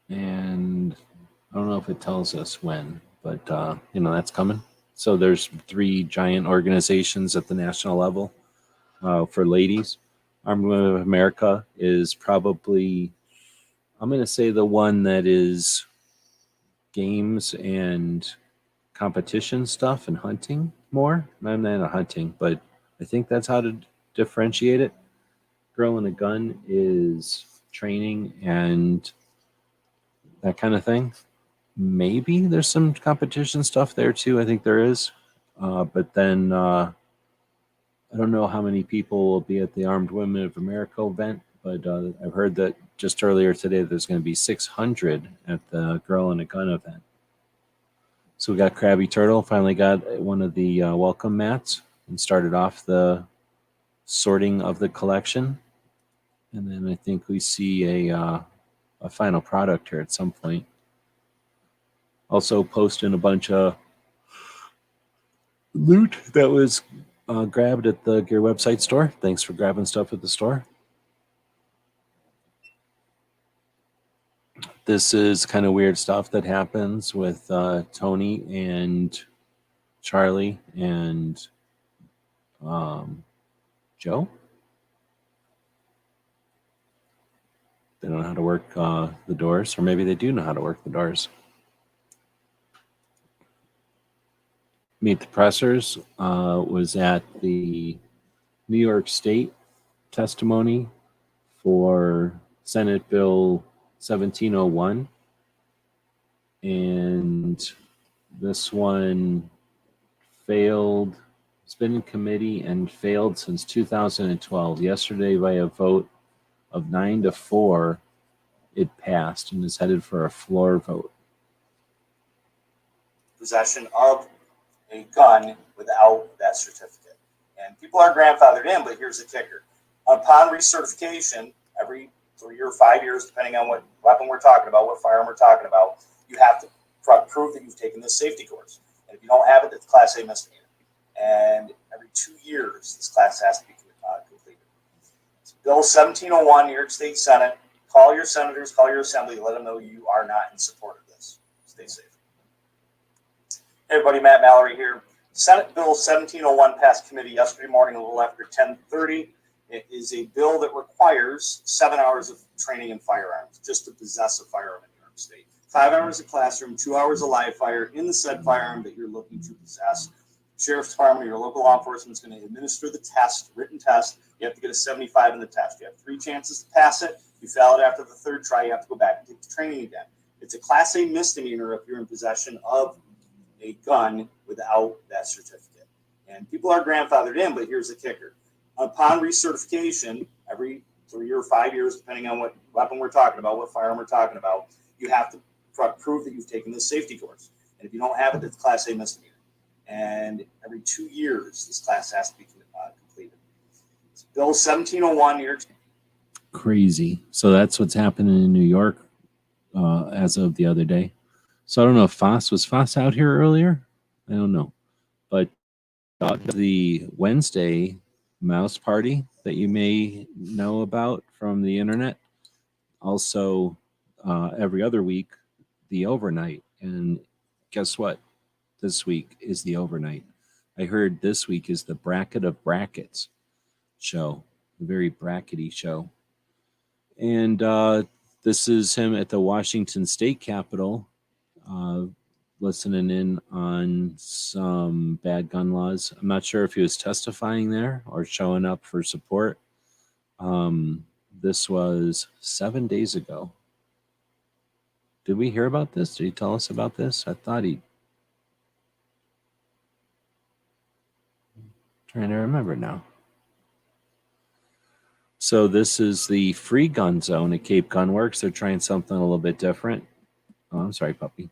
And I don't know if it tells us when, but that's coming. So there's 3 giant organizations at the national level for ladies. Armed Women of America is probably, I'm going to say, the one that is games and competition stuff and hunting more. I'm not hunting, but I think that's how to differentiate it. Girl in a Gun is training and that kind of thing. Maybe there's some competition stuff there too. I think there is. But then I don't know how many people will be at the Armed Women of America event. but I've heard that just earlier today there's going to be 600 at the Girl and a Gun event. So we got Krabby Turtle, finally got one of the welcome mats and started off the sorting of the collection. And then I think we see a final product here at some point. Also posting a bunch of loot that was grabbed at the Gear website store. Thanks for grabbing stuff at the store. This is kind of weird stuff that happens with Tony and Charlie and Joe. They don't know how to work the doors, or maybe they do know how to work the doors. Meet the Pressers was at the New York State testimony for Senate Bill 1701. And this one failed. It's been in committee and failed since 2012. Yesterday, by a vote of 9-4, it passed and is headed for a floor vote. Possession of a gun without that certificate. And people are grandfathered in, but here's the kicker. Upon recertification, every 3 or 5 years, depending on what weapon we're talking about, what firearm we're talking about, you have to prove that you've taken this safety course. And if you don't have it, it's Class A misdemeanor. And every 2 years, this class has to be completed. It's Bill 1701, New York State Senate. Call your senators, call your assembly, let them know you are not in support of this. Stay safe. Hey everybody, Matt Mallory here. Senate Bill 1701 passed committee yesterday morning a little after 10:30. It is a bill that requires 7 hours of training in firearms just to possess a firearm in New York State. 5 hours of classroom, 2 hours of live fire in the said firearm that you're looking to possess. Sheriff's Department or your local law enforcement is going to administer the test, written test. You have to get a 75 in the test. You have 3 chances to pass it. You fail it after the 3rd try, you have to go back and take the training again. It's a Class A misdemeanor if you're in possession of a gun without that certificate. And people are grandfathered in, but here's the kicker. Upon recertification, every 3 or 5 years, depending on what weapon we're talking about, what firearm we're talking about, you have to prove that you've taken this safety course. And if you don't have it, it's Class A misdemeanor. And every 2 years, this class has to be completed. It's Bill 1701, New York. Crazy. So that's what's happening in New York as of the other day. So I don't know if was Foss out here earlier? I don't know. But the Wednesday mouse party that you may know about from the internet, also every other week, the overnight. And guess what? This week is the overnight. I heard this week is the Bracket of Brackets show, a very brackety show. And this is him at the Washington State Capitol, listening in on some bad gun laws. I'm not sure if he was testifying there or showing up for support. This was 7 days ago. Did we hear about this? Did he tell us about this? I thought he... Trying to remember now. So this is the free gun zone at Cape Gun Works. They're trying something a little bit different. Oh, I'm sorry, puppy.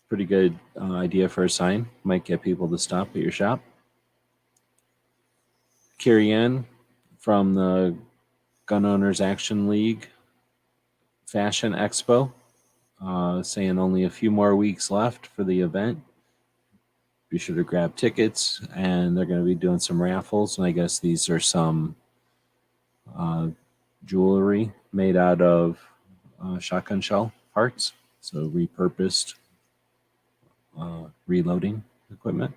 Pretty good idea for a sign. Might get people to stop at your shop. Carrie Ann from the Gun Owners Action League Fashion Expo saying only a few more weeks left for the event. Be sure to grab tickets, and they're going to be doing some raffles. And I guess these are some jewelry made out of shotgun shell parts, so repurposed reloading equipment.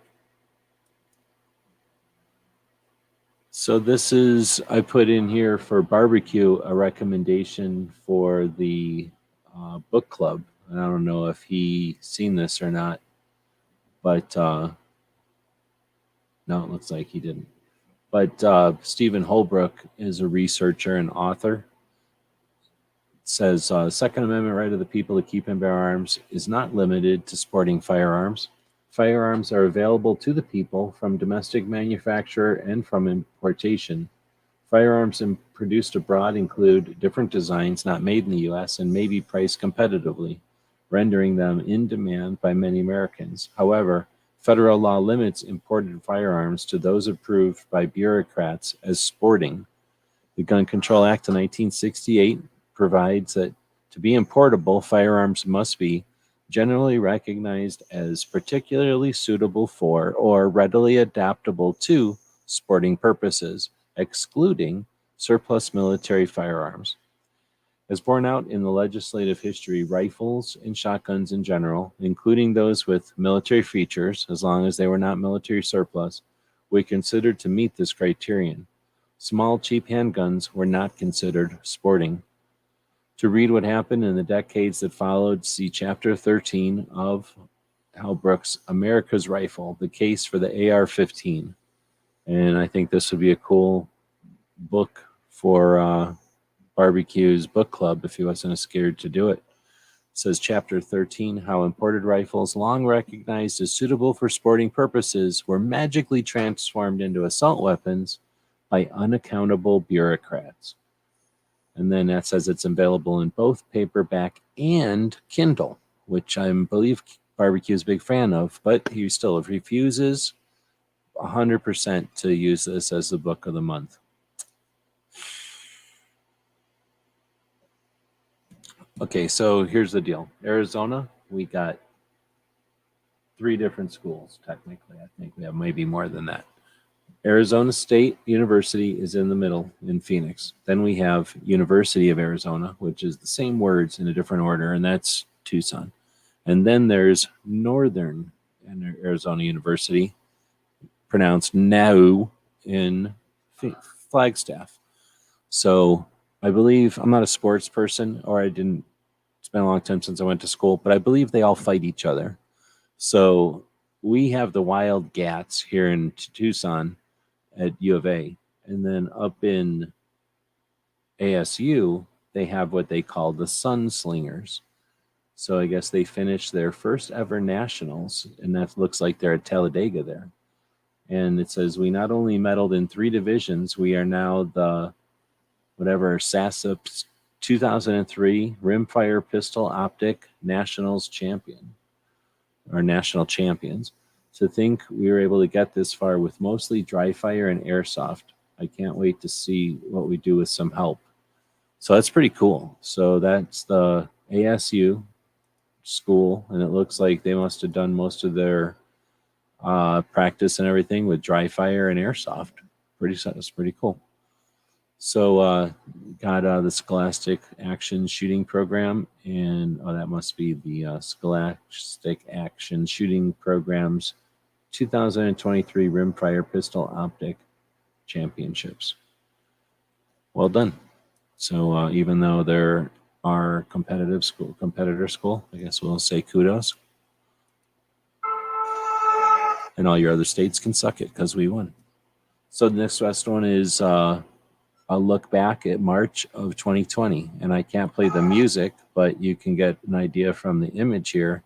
So this is, I put in here for barbecue a recommendation for the book club. And I don't know if he seen this or not. But no, it looks like he didn't. But Stephen Holbrook is a researcher and author. It says, Second Amendment right of the people to keep and bear arms is not limited to sporting firearms. Firearms are available to the people from domestic manufacturer and from importation. Firearms produced abroad include different designs not made in the U.S. and may be priced competitively, rendering them in demand by many Americans. However, federal law limits imported firearms to those approved by bureaucrats as sporting. The Gun Control Act of 1968 provides that to be importable, firearms must be generally recognized as particularly suitable for or readily adaptable to sporting purposes, excluding surplus military firearms. As borne out in the legislative history, rifles and shotguns in general, including those with military features, as long as they were not military surplus, were considered to meet this criterion. Small, cheap handguns were not considered sporting. To read what happened in the decades that followed, see Chapter 13 of Hal Brooks' America's Rifle, the case for the AR-15. And I think this would be a cool book for Barbecue's book club if he wasn't scared to do it. It says Chapter 13, how imported rifles, long recognized as suitable for sporting purposes, were magically transformed into assault weapons by unaccountable bureaucrats. And then that says it's available in both paperback and Kindle, which I believe Barbecue's a big fan of, but he still refuses 100% to use this as the book of the month. Okay, so here's the deal. Arizona, we got 3 different schools, technically. I think we have maybe more than that. Arizona State University is in the middle in Phoenix. Then we have University of Arizona, which is the same words in a different order, and that's Tucson. And then there's Northern Arizona University, pronounced NAU, in Flagstaff. So I believe, I'm not a sports person, or it's been a long time since I went to school, but I believe they all fight each other. So we have the Wildcats here in Tucson at U of A. And then up in ASU, they have what they call the Sunslingers. So I guess they finished their first ever nationals, and that looks like they're at Talladega there. And it says, we not only medaled in 3 divisions, we are now the SASUP 2003 Rimfire Pistol Optic Nationals champion, or national champions. To think we were able to get this far with mostly dry fire and airsoft. I can't wait to see what we do with some help. So that's pretty cool. So that's the ASU school, and it looks like they must have done most of their practice and everything with dry fire and airsoft. That's pretty cool. So got the Scholastic Action Shooting Program, and that must be the Scholastic Action Shooting Program's 2023 Rimfire Pistol Optic Championships. Well done. So even though there are competitor school, I guess we'll say kudos. And all your other states can suck it because we won. So the next last one is a look back at March of 2020. And I can't play the music, but you can get an idea from the image here.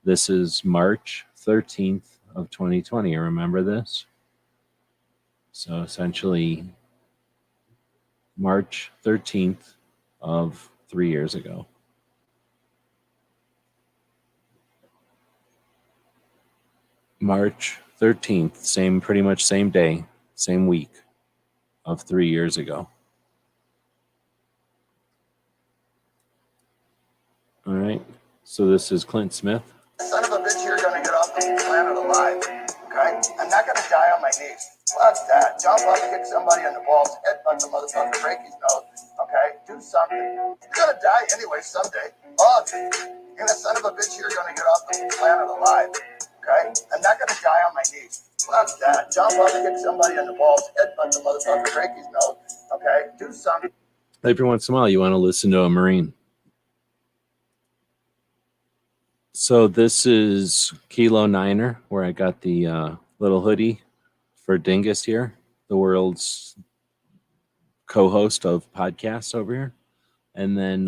This is March 13th of 2020. Remember this? So essentially March 13th of 3 years ago. March 13th, pretty much same day, same week of 3 years ago. All right, so this is Clint Smith. Son of a bitch, you're gonna get off the planet alive, okay? I'm not gonna die on my knees. Fuck that. Jump up, kick somebody in the balls, headbutt the motherfucker, break his nose, okay? Do something. You're gonna die anyway someday. Oh, you're a son of a bitch, you're gonna get off the planet alive, okay? I'm not gonna die on my knees. Fuck that. Jump up, kick somebody in the balls, headbutt the motherfucker, break his nose, okay? Do something. Every once in a while, you want to listen to a Marine. So this is Kilo Niner, where I got the little hoodie for Dingus here, the world's co-host of podcasts over here. And then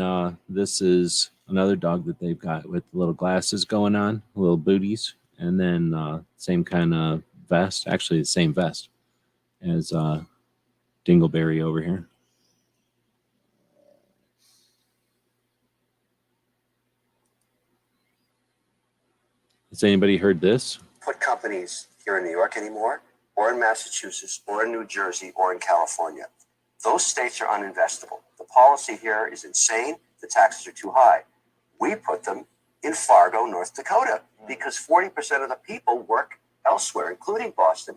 this is another dog that they've got with little glasses going on, little booties. and then same kind of vest, actually the same vest as Dingleberry over here. Has anybody heard this? Put companies here in New York anymore, or in Massachusetts, or in New Jersey, or in California. Those states are uninvestable. The policy here is insane. The taxes are too high. We put them in Fargo, North Dakota, because 40% of the people work elsewhere, including Boston.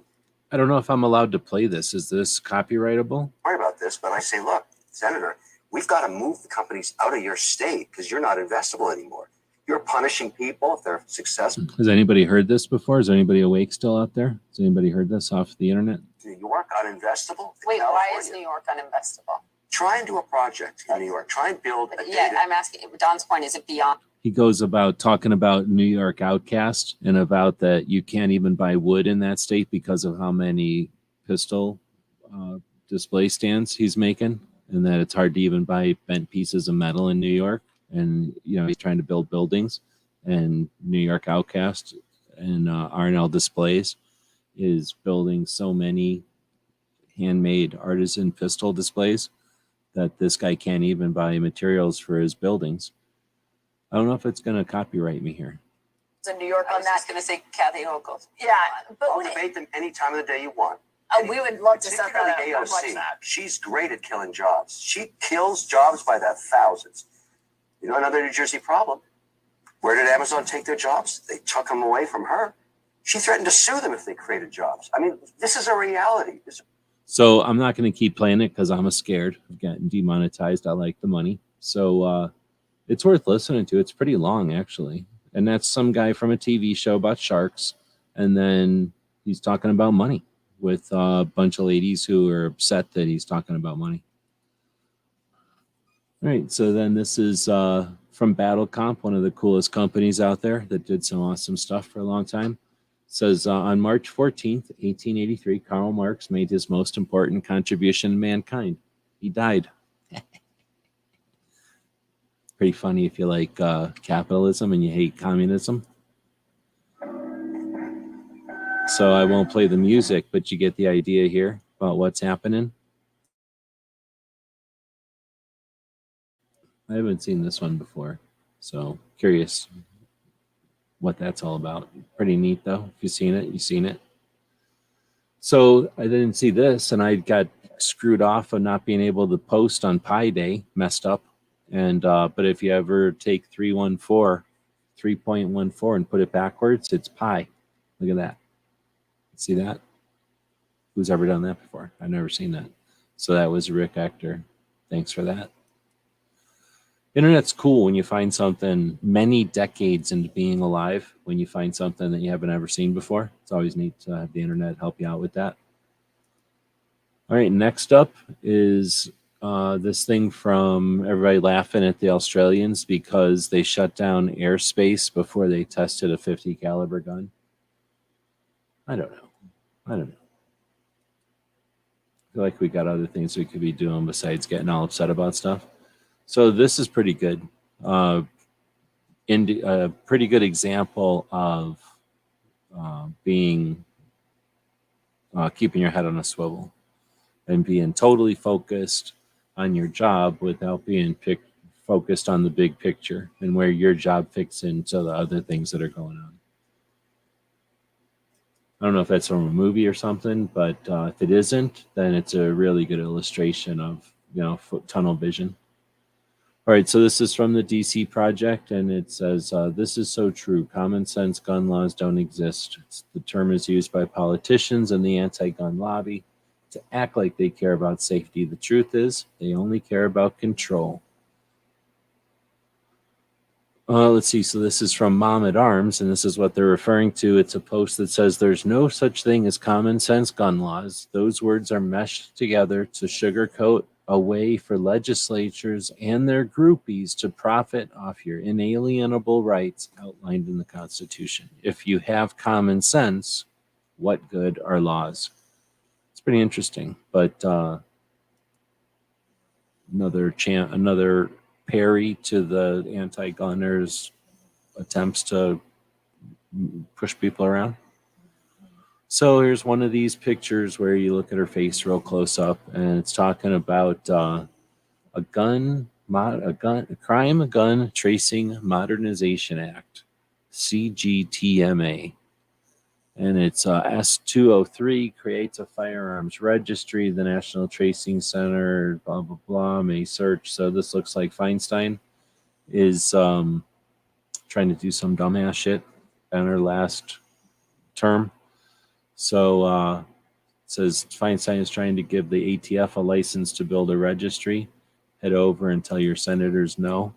I don't know if I'm allowed to play this. Is this copyrightable? Sorry about this, but I say, look, Senator, we've got to move the companies out of your state because you're not investable anymore. You're punishing people if they're successful. Has anybody heard this before? Is anybody awake still out there? Has anybody heard this off the internet? New York uninvestable. Wait, why is New York uninvestable? Try and do a project in New York. Try and build a Yeah, data. I'm asking. Don's point is it beyond? He goes about talking about New York outcast and about that you can't even buy wood in that state because of how many pistol display stands he's making, and that it's hard to even buy bent pieces of metal in New York. And he's trying to build buildings, and New York Outcast and R&L Displays is building so many handmade artisan pistol displays that this guy can't even buy materials for his buildings. I don't know if it's going to copyright me here. In New York I on was that. just going to say Kathy Hochul. Yeah, but I'll when debate them any time of the day you want. we would love to set that up. Particularly I'd watch AOC. that. She's great at killing jobs. She kills jobs by the thousands. Another New Jersey problem. Where did Amazon take their jobs? They took them away from her. She threatened to sue them if they created jobs. I mean, this is a reality. So I'm not going to keep playing it because I'm scared of getting demonetized. I like the money. So it's worth listening to. It's pretty long, actually. And that's some guy from a TV show about sharks. And then he's talking about money with a bunch of ladies who are upset that he's talking about money. All right, so then this is from Battle Comp, one of the coolest companies out there that did some awesome stuff for a long time. It says on March 14th, 1883, Karl Marx made his most important contribution to mankind. He died. Pretty funny if you like capitalism and you hate communism. So I won't play the music, but you get the idea here about what's happening. I haven't seen this one before, so curious what that's all about. Pretty neat, though. If you've seen it, you've seen it. So I didn't see this, and I got screwed off of not being able to post on Pi Day, messed up. And but if you ever take 3.14 and put it backwards, it's pi. Look at that. See that? Who's ever done that before? I've never seen that. So that was Rick Ector. Thanks for that. Internet's cool when you find something many decades into being alive, when you find something that you haven't ever seen before. It's always neat to have the internet help you out with that. All right, next up is this thing from everybody laughing at the Australians because they shut down airspace before they tested a 50 caliber gun. I don't know. I feel like we got other things we could be doing besides getting all upset about stuff. So this is pretty good. A pretty good example of being keeping your head on a swivel and being totally focused on your job without being focused on the big picture and where your job fits into the other things that are going on. I don't know if that's from a movie or something, but if it isn't, then it's a really good illustration of tunnel vision. All right, so this is from the DC Project, and it says, this is so true. Common sense gun laws don't exist. The term is used by politicians and the anti-gun lobby to act like they care about safety. The truth is, they only care about control. Let's see, so this is from Mom at Arms, and this is what they're referring to. It's a post that says, there's no such thing as common sense gun laws. Those words are meshed together to sugarcoat a way for legislatures and their groupies to profit off your inalienable rights outlined in the Constitution. If you have common sense, what good are laws? It's pretty interesting, but another parry to the anti-gunners' attempts to push people around. So here's one of these pictures where you look at her face real close up, and it's talking about a gun tracing modernization act, CGTMA. And it's S203 creates a firearms registry. The National Tracing Center, blah, blah, blah, may search. So this looks like Feinstein is trying to do some dumbass shit in her last term. So it says Feinstein is trying to give the ATF a license to build a registry. Head over and tell your senators no.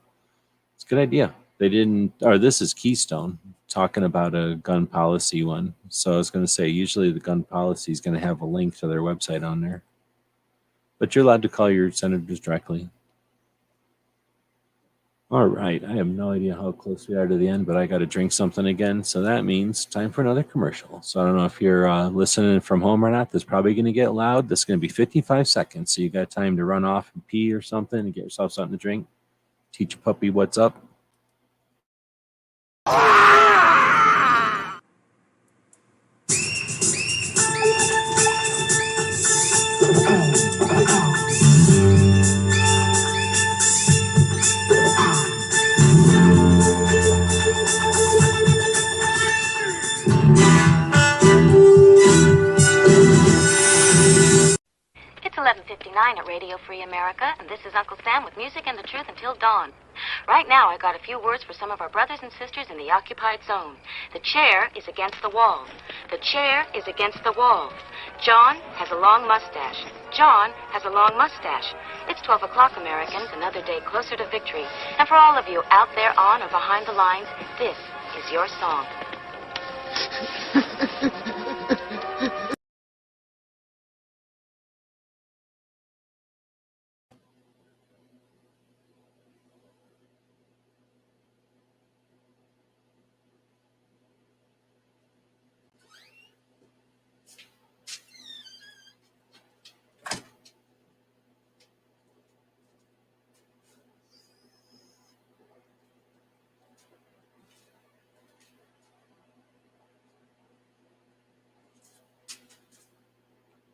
It's a good idea. They didn't, or this is Keystone talking about a gun policy one. So I was going to say, usually the gun policy is going to have a link to their website on there. But you're allowed to call your senators directly. All right. I have no idea how close we are to the end, but I got to drink something again. So that means time for another commercial. So I don't know if you're listening from home or not. This is probably going to get loud. This is going to be 55 seconds. So you got time to run off and pee or something and get yourself something to drink. Teach a puppy what's up. It's 11:59 at Radio Free America, and this is Uncle Sam with music and the truth until dawn. Right now, I got a few words for some of our brothers and sisters in the occupied zone. The chair is against the wall. The chair is against the wall. John has a long mustache. John has a long mustache. It's 12 o'clock, Americans, another day closer to victory. And for all of you out there on or behind the lines, this is your song.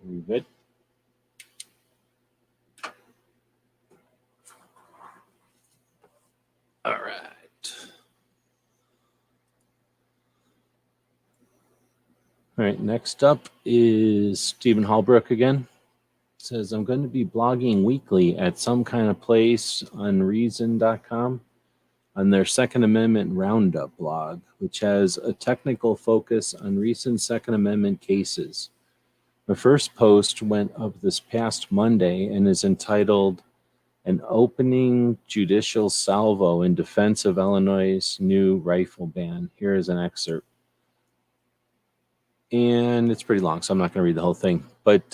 Are you good? All right. All right, next up is Stephen Hallbrook again. Says, I'm going to be blogging weekly at some kind of place on reason.com on their Second Amendment Roundup blog, which has a technical focus on recent Second Amendment cases. The first post went up this past Monday and is entitled An Opening Judicial Salvo in Defense of Illinois' New Rifle Ban. Here is an excerpt. And it's pretty long, so I'm not going to read the whole thing. But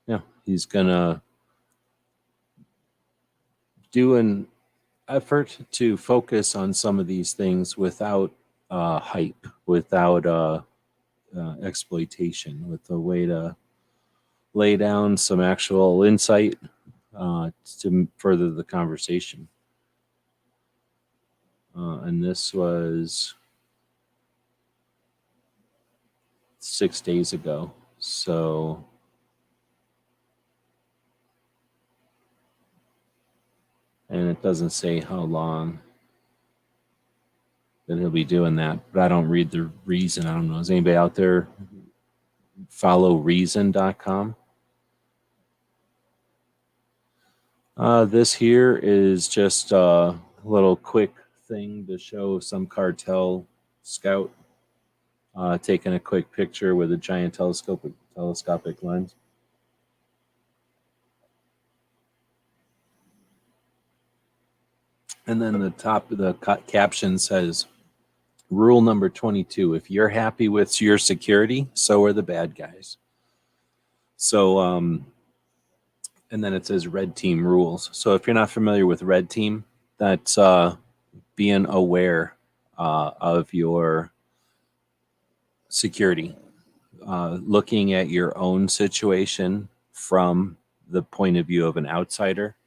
yeah, he's going to do an effort to focus on some of these things without hype, without exploitation, with a way to lay down some actual insight to further the conversation. And this was 6 days ago. So and it doesn't say how long that he'll be doing that, but I don't read the Reason. I don't know. Is anybody out there follow reason.com? This here is just a little quick thing to show some cartel scout taking a quick picture with a giant telescopic lens. And then the top of the caption says, rule number 22, if you're happy with your security, so are the bad guys. So, and then it says red team rules. So if you're not familiar with red team, that's being aware of your security, looking at your own situation from the point of view of an outsider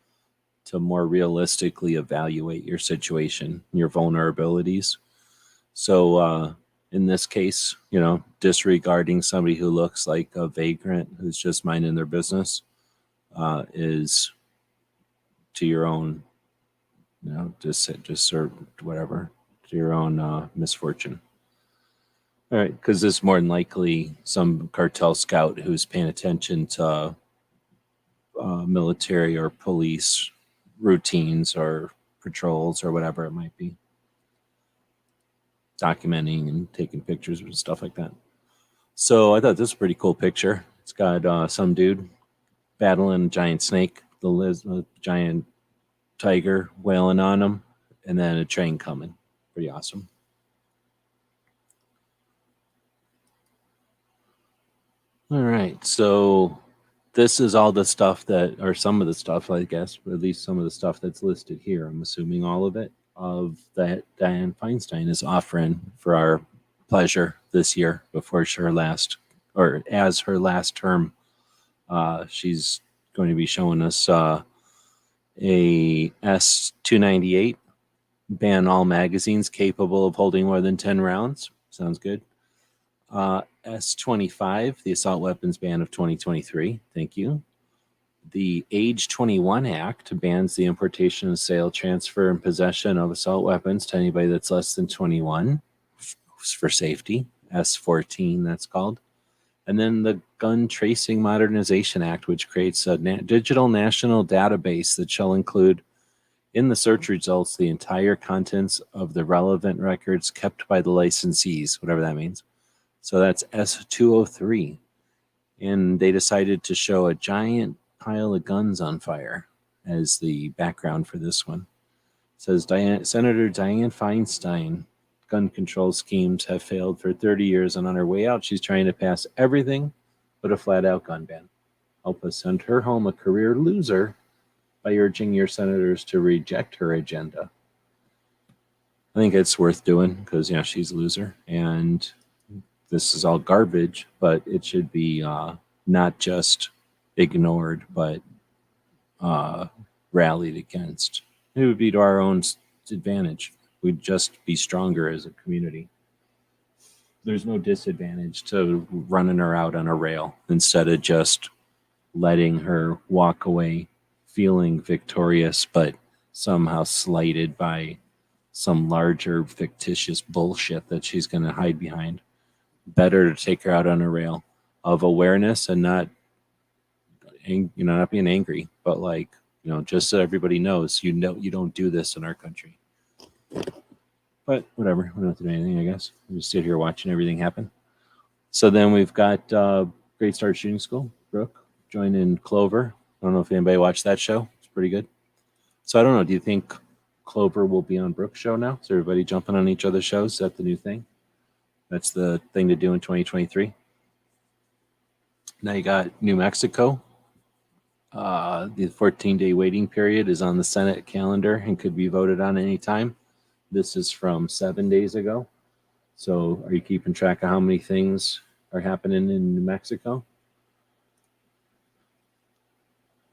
to more realistically evaluate your situation, your vulnerabilities. So in this case, disregarding somebody who looks like a vagrant who's just minding their business is to your own, just or whatever, to your own misfortune. All right, because it's more than likely some cartel scout who's paying attention to military or police routines or patrols or whatever it might be, documenting and taking pictures and stuff like that. So I thought this was a pretty cool picture. It's got some dude battling a giant snake, the giant tiger wailing on him, and then a train coming. Pretty awesome. All right, so this is all the stuff that, or some of the stuff, I guess, or at least some of the stuff that's listed here. I'm assuming all of it, of that Dianne Feinstein is offering for our pleasure this year before her last, or as her last term. She's going to be showing us a S-298, ban all magazines capable of holding more than 10 rounds. Sounds good. S-25, the assault weapons ban of 2023. Thank you. The Age 21 Act bans the importation, sale, transfer, and possession of assault weapons to anybody that's less than 21 for safety. S-14, that's called. And then the Gun Tracing Modernization Act, which creates a digital national database that shall include in the search results the entire contents of the relevant records kept by the licensees, whatever that means. So that's S-203. And they decided to show a giant pile of guns on fire as the background for this one. It says Senator Dianne Feinstein, gun control schemes have failed for 30 years, and on her way out, she's trying to pass everything but a flat-out gun ban. Help us send her home a career loser by urging your senators to reject her agenda. I think it's worth doing because, she's a loser, and this is all garbage, but it should be not just ignored, but rallied against. It would be to our own advantage. We'd just be stronger as a community. There's no disadvantage to running her out on a rail instead of just letting her walk away feeling victorious, but somehow slighted by some larger fictitious bullshit that she's going to hide behind. Better to take her out on a rail of awareness and not being angry, but just so everybody knows, you don't do this in our country. But whatever, we don't have to do anything, I guess. We just sit here watching everything happen. So then we've got Great Start Shooting School, Brooke, joining Clover. I don't know if anybody watched that show. It's pretty good. So I don't know, do you think Clover will be on Brooke's show now? Is everybody jumping on each other's shows? Is that the new thing? That's the thing to do in 2023. Now you got New Mexico. The 14-day waiting period is on the Senate calendar and could be voted on anytime. This is from 7 days ago. So are you keeping track of how many things are happening in New Mexico?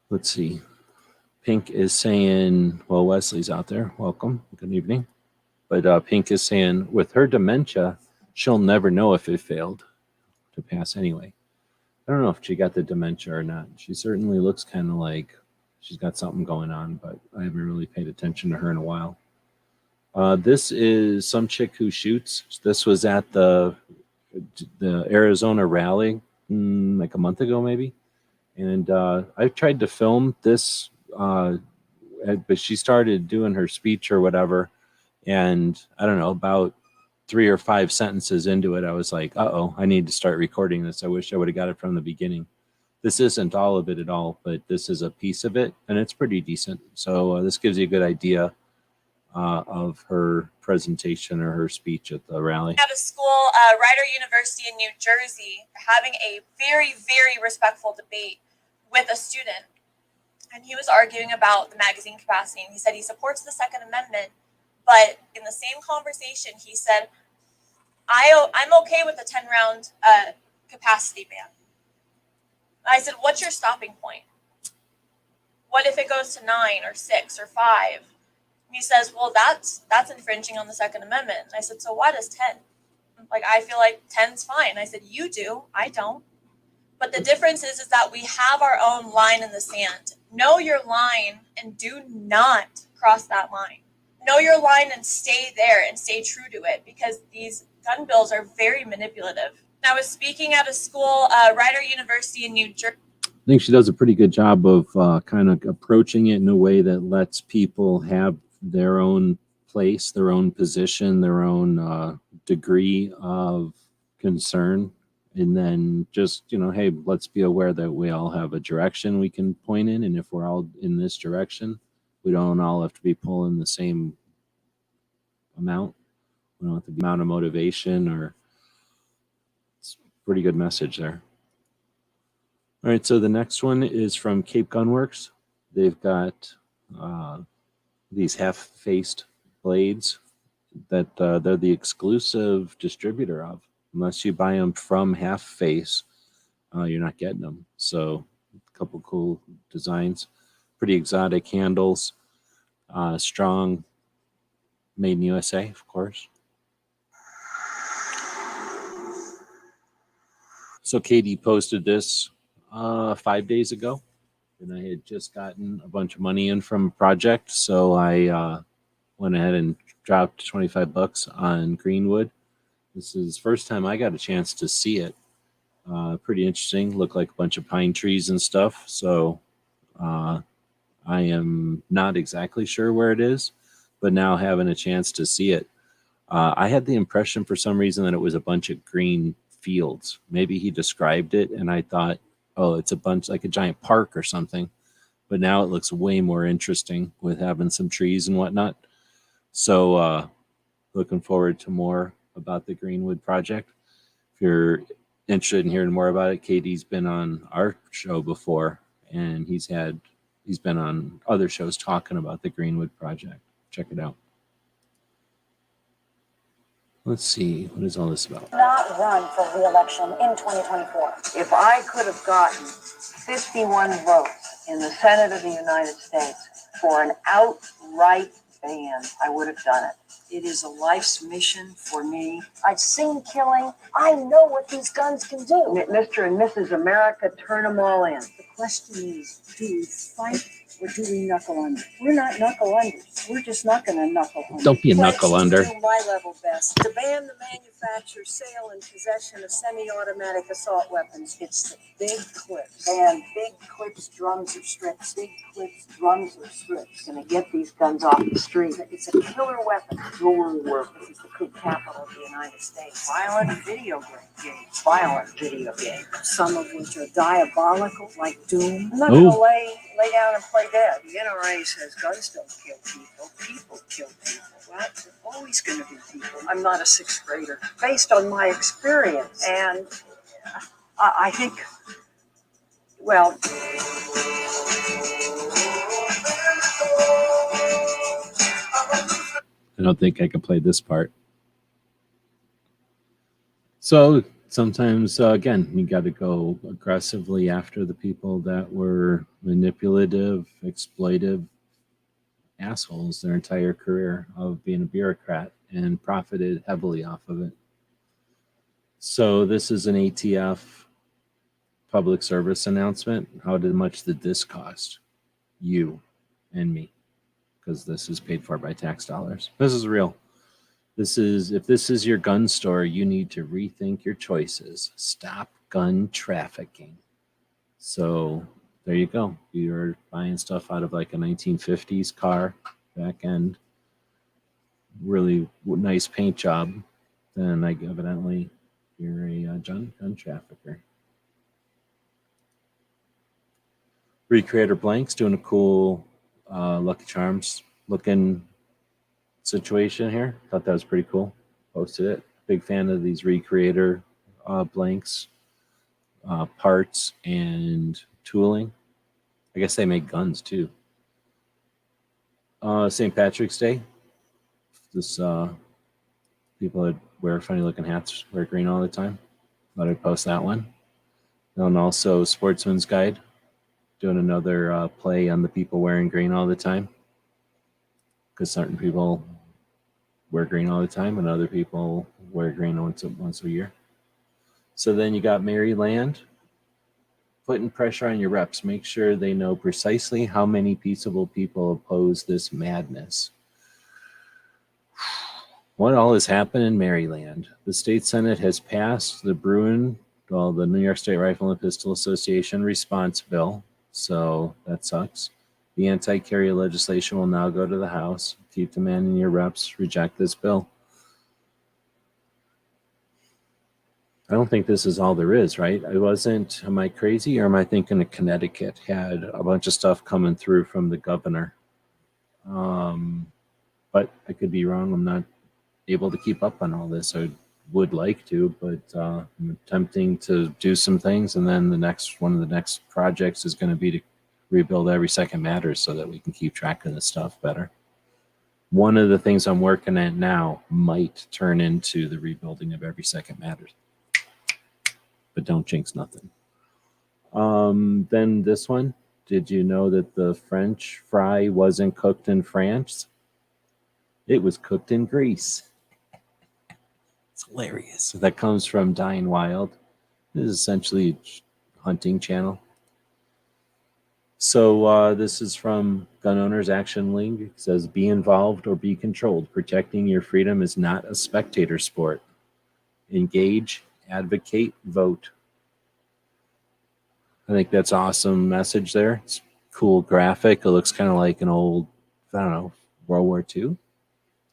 Let's see. Pink is saying, well, Wesley's out there. Welcome. Good evening. But Pink is saying with her dementia, she'll never know if it failed to pass anyway. I don't know if she got the dementia or not. She certainly looks kind of like she's got something going on, but I haven't really paid attention to her in a while. This is some chick who shoots. This was at the Arizona rally like a month ago, maybe. And I tried to film this, but she started doing her speech or whatever. And I don't know, about 3 or 5 sentences into it, I was like, uh-oh, I need to start recording this. I wish I would have got it from the beginning. This isn't all of it at all, but this is a piece of it, and it's pretty decent. So this gives you a good idea of her presentation or her speech at the rally. At a school, Rider University in New Jersey, having a very, very respectful debate with a student. And he was arguing about the magazine capacity. And he said he supports the Second Amendment, but in the same conversation, he said, I'm okay with the 10-round capacity ban. I said, what's your stopping point? What if it goes to 9 or 6 or 5? He says, well, that's infringing on the Second Amendment. And I said, so why does 10? Like, I feel like 10's fine. I said, you do, I don't. But the difference is that we have our own line in the sand. Know your line and do not cross that line. Know your line and stay there and stay true to it, because these gun bills are very manipulative. I was speaking at a school, Rider University in New Jersey. I think she does a pretty good job of kind of approaching it in a way that lets people have their own place, their own position, their own degree of concern. And then just, hey, let's be aware that we all have a direction we can point in. And if we're all in this direction, we don't all have to be pulling the same amount. We don't have to be amount of motivation, or it's a pretty good message there. All right, so the next one is from Cape Gunworks. They've got these half-faced blades that they're the exclusive distributor of. Unless you buy them from Half Face, you're not getting them. So a couple cool designs, pretty exotic handles, strong, made in USA, of course. So Katie posted this 5 days ago, and I had just gotten a bunch of money in from a project, so I went ahead and dropped $25 on Greenwood. This is the first time I got a chance to see it. Pretty interesting. Looked like a bunch of pine trees and stuff. So I am not exactly sure where it is, but now having a chance to see it, I had the impression for some reason that it was a bunch of green fields. Maybe he described it and I thought, oh, it's a bunch, like a giant park or something. But now it looks way more interesting with having some trees and whatnot. So looking forward to more about the Greenwood project. If you're interested in hearing more about it, Katie's been on our show before, and he's been on other shows talking about the Greenwood project. Check it out. Let's see, what is all this about? Not run for re-election in 2024. If I could have gotten 51 votes in the Senate of the United States for an outright ban, I would have done it. It is a life's mission for me. I've seen killing. I know what these guns can do. Mr. and Mrs. America, turn them all in. The question is, do we fight or do we knuckle under? We're not knuckle unders. We're just not going to knuckle under. Don't be a knuckle under. Do my level best to ban the manufacture, sale, and possession of semi-automatic assault weapons. It's the big clips. And big clips, drums, or strips. Big clips, drums, or strips. Going to get these guns off the street. It's a killer weapon. Jewelry work. This is the big capital of the United States. Violent video games. Violent video games. Some of which are diabolical, like Doom. I'm not going to lay down and play dead. The NRA says guns don't kill people. People kill people. Well, it's always going to be people. I'm not a sixth grader. Based on my experience, and I think, well, I don't think I could play this part. So sometimes, again, you got to go aggressively after the people that were manipulative, exploitive assholes their entire career of being a bureaucrat and profited heavily off of it. So this is an ATF public service announcement. How much did this cost you and me? Because this is paid for by tax dollars. This is real. If this is your gun store, you need to rethink your choices. Stop gun trafficking. So there you go. You're buying stuff out of like a 1950s car, back end, really nice paint job. Then evidently you're a gun trafficker. Recreator Blanks doing a cool Lucky Charms looking situation here. Thought that was pretty cool. Posted it. Big fan of these Recreator blanks, parts, and tooling. I guess they make guns too. St. Patrick's Day. This people that wear funny looking hats wear green all the time. Thought I'd post that one. And also Sportsman's Guide, doing another play on the people wearing green all the time. because certain people wear green all the time and other people wear green once a year. So then you got Maryland, putting pressure on your reps. Make sure they know precisely how many peaceable people oppose this madness. What all has happened in Maryland? The state Senate has passed the the New York State Rifle and Pistol Association response bill. So that sucks. The anti-carry legislation will now go to the House. Keep demanding your reps reject this bill. I don't think this is all there is, right? Am I crazy, or am I thinking that Connecticut had a bunch of stuff coming through from the governor? But I could be wrong. I'm not able to keep up on all this. I would like to, but I'm attempting to do some things, and then one of the next projects is going to be to rebuild Every Second Matters so that we can keep track of this stuff better. One of the things I'm working at now might turn into the rebuilding of Every Second Matters. But don't jinx nothing. Then this one. Did you know that the French fry wasn't cooked in France? It was cooked in Greece. It's hilarious. So that comes from Dying Wild. This is essentially a hunting channel. So this is from Gun Owners Action League. It says, be involved or be controlled. Protecting your freedom is not a spectator sport. Engage, advocate, vote. I think that's awesome message there. It's cool graphic. It looks kind of like an old, World War II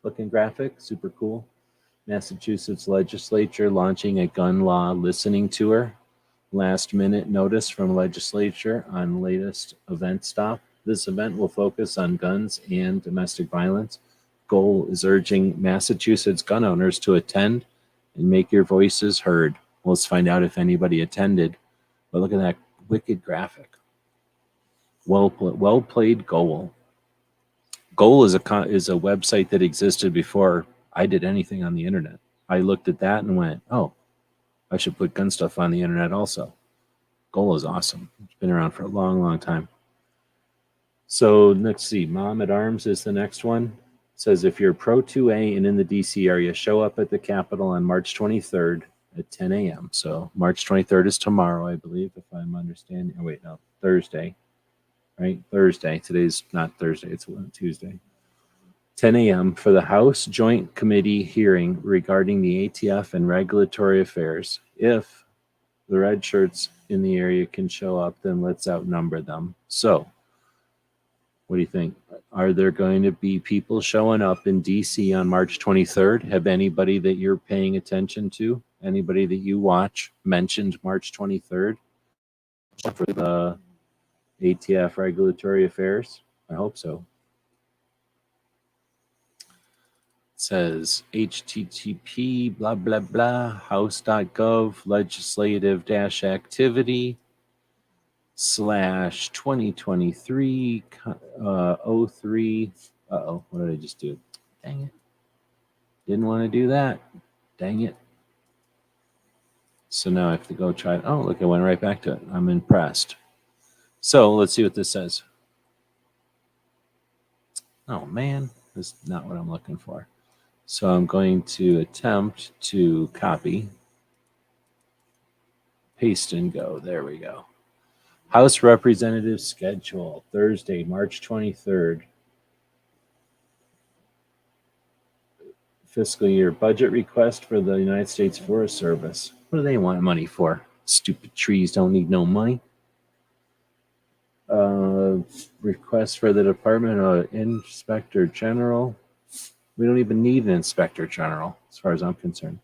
looking graphic. Super cool. Massachusetts legislature launching a gun law listening tour. Last minute notice from legislature on latest event stop. This event will focus on guns and domestic violence. Goal is urging Massachusetts gun owners to attend and make your voices heard. Well, let's find out if anybody attended. But look at that wicked graphic. Well played, Goal. Goal is a website that existed before I did anything on the internet. I looked at that and went, oh, I should put gun stuff on the internet also. Goal is awesome. It's been around for a long, long time. So let's see. Mom at Arms is the next one. It says, if you're pro 2A and in the DC area, show up at the Capitol on March 23rd at 10 a.m. So March 23rd is tomorrow, I believe, if I'm understanding. Oh, wait, no, Thursday. Right? Thursday. Today's not Thursday. It's Tuesday. 10 a.m. for the House Joint Committee hearing regarding the ATF and regulatory affairs. If the red shirts in the area can show up, then let's outnumber them. So, what do you think? Are there going to be people showing up in DC on March 23rd? Have anybody that you're paying attention to, anybody that you watch, mentioned March 23rd for the ATF regulatory affairs? I hope so. It says http blah blah blah house.gov legislative-activity /2023 03. Uh-oh, what did I just do? Dang it. Didn't want to do that. Dang it. So now I have to go try it. Oh, look, I went right back to it. I'm impressed. So let's see what this says. Oh man, that's not what I'm looking for. So I'm going to attempt to copy, paste and go. There we go. House Representative schedule, Thursday, March 23rd. Fiscal year budget request for the United States Forest Service. What do they want money for? Stupid trees don't need no money. Request for the Department of Inspector General. We don't even need an Inspector General, as far as I'm concerned.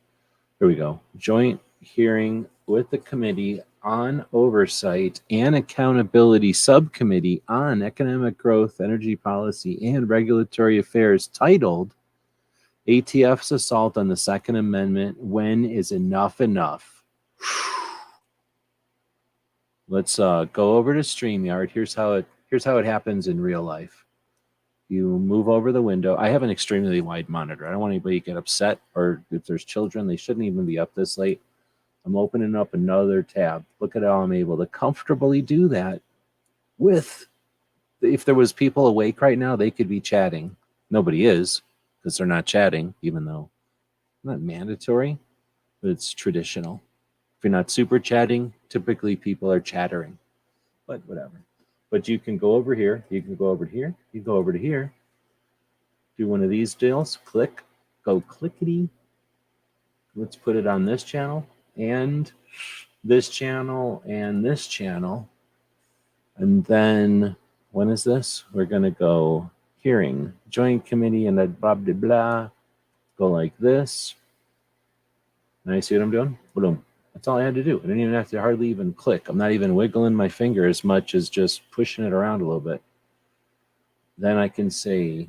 Here we go. Joint hearing with the Committee on Oversight and Accountability Subcommittee on Economic Growth, Energy Policy, and Regulatory Affairs, titled ATF's Assault on the Second Amendment. When is enough enough? Let's go over to StreamYard. Here's how it happens in real life. You move over the window. I have an extremely wide monitor. I don't want anybody to get upset, or if there's children, they shouldn't even be up this late. I'm opening up another tab. Look at how I'm able to comfortably do that with, if there was people awake right now, they could be chatting. Nobody is, because they're not chatting, even though not mandatory, but it's traditional. If you're not super chatting, typically people are chattering, but whatever. But you can go over here, you can go over here, you can go over to here, do one of these deals, click, go clickety. Let's put it on this channel and this channel and this channel. And then when is this? We're going to go hearing, joint committee, and then blah, blah, blah. Go like this. Now you see what I'm doing? Boom. That's all I had to do. I didn't even have to hardly even click. I'm not even wiggling my finger as much as just pushing it around a little bit. Then I can say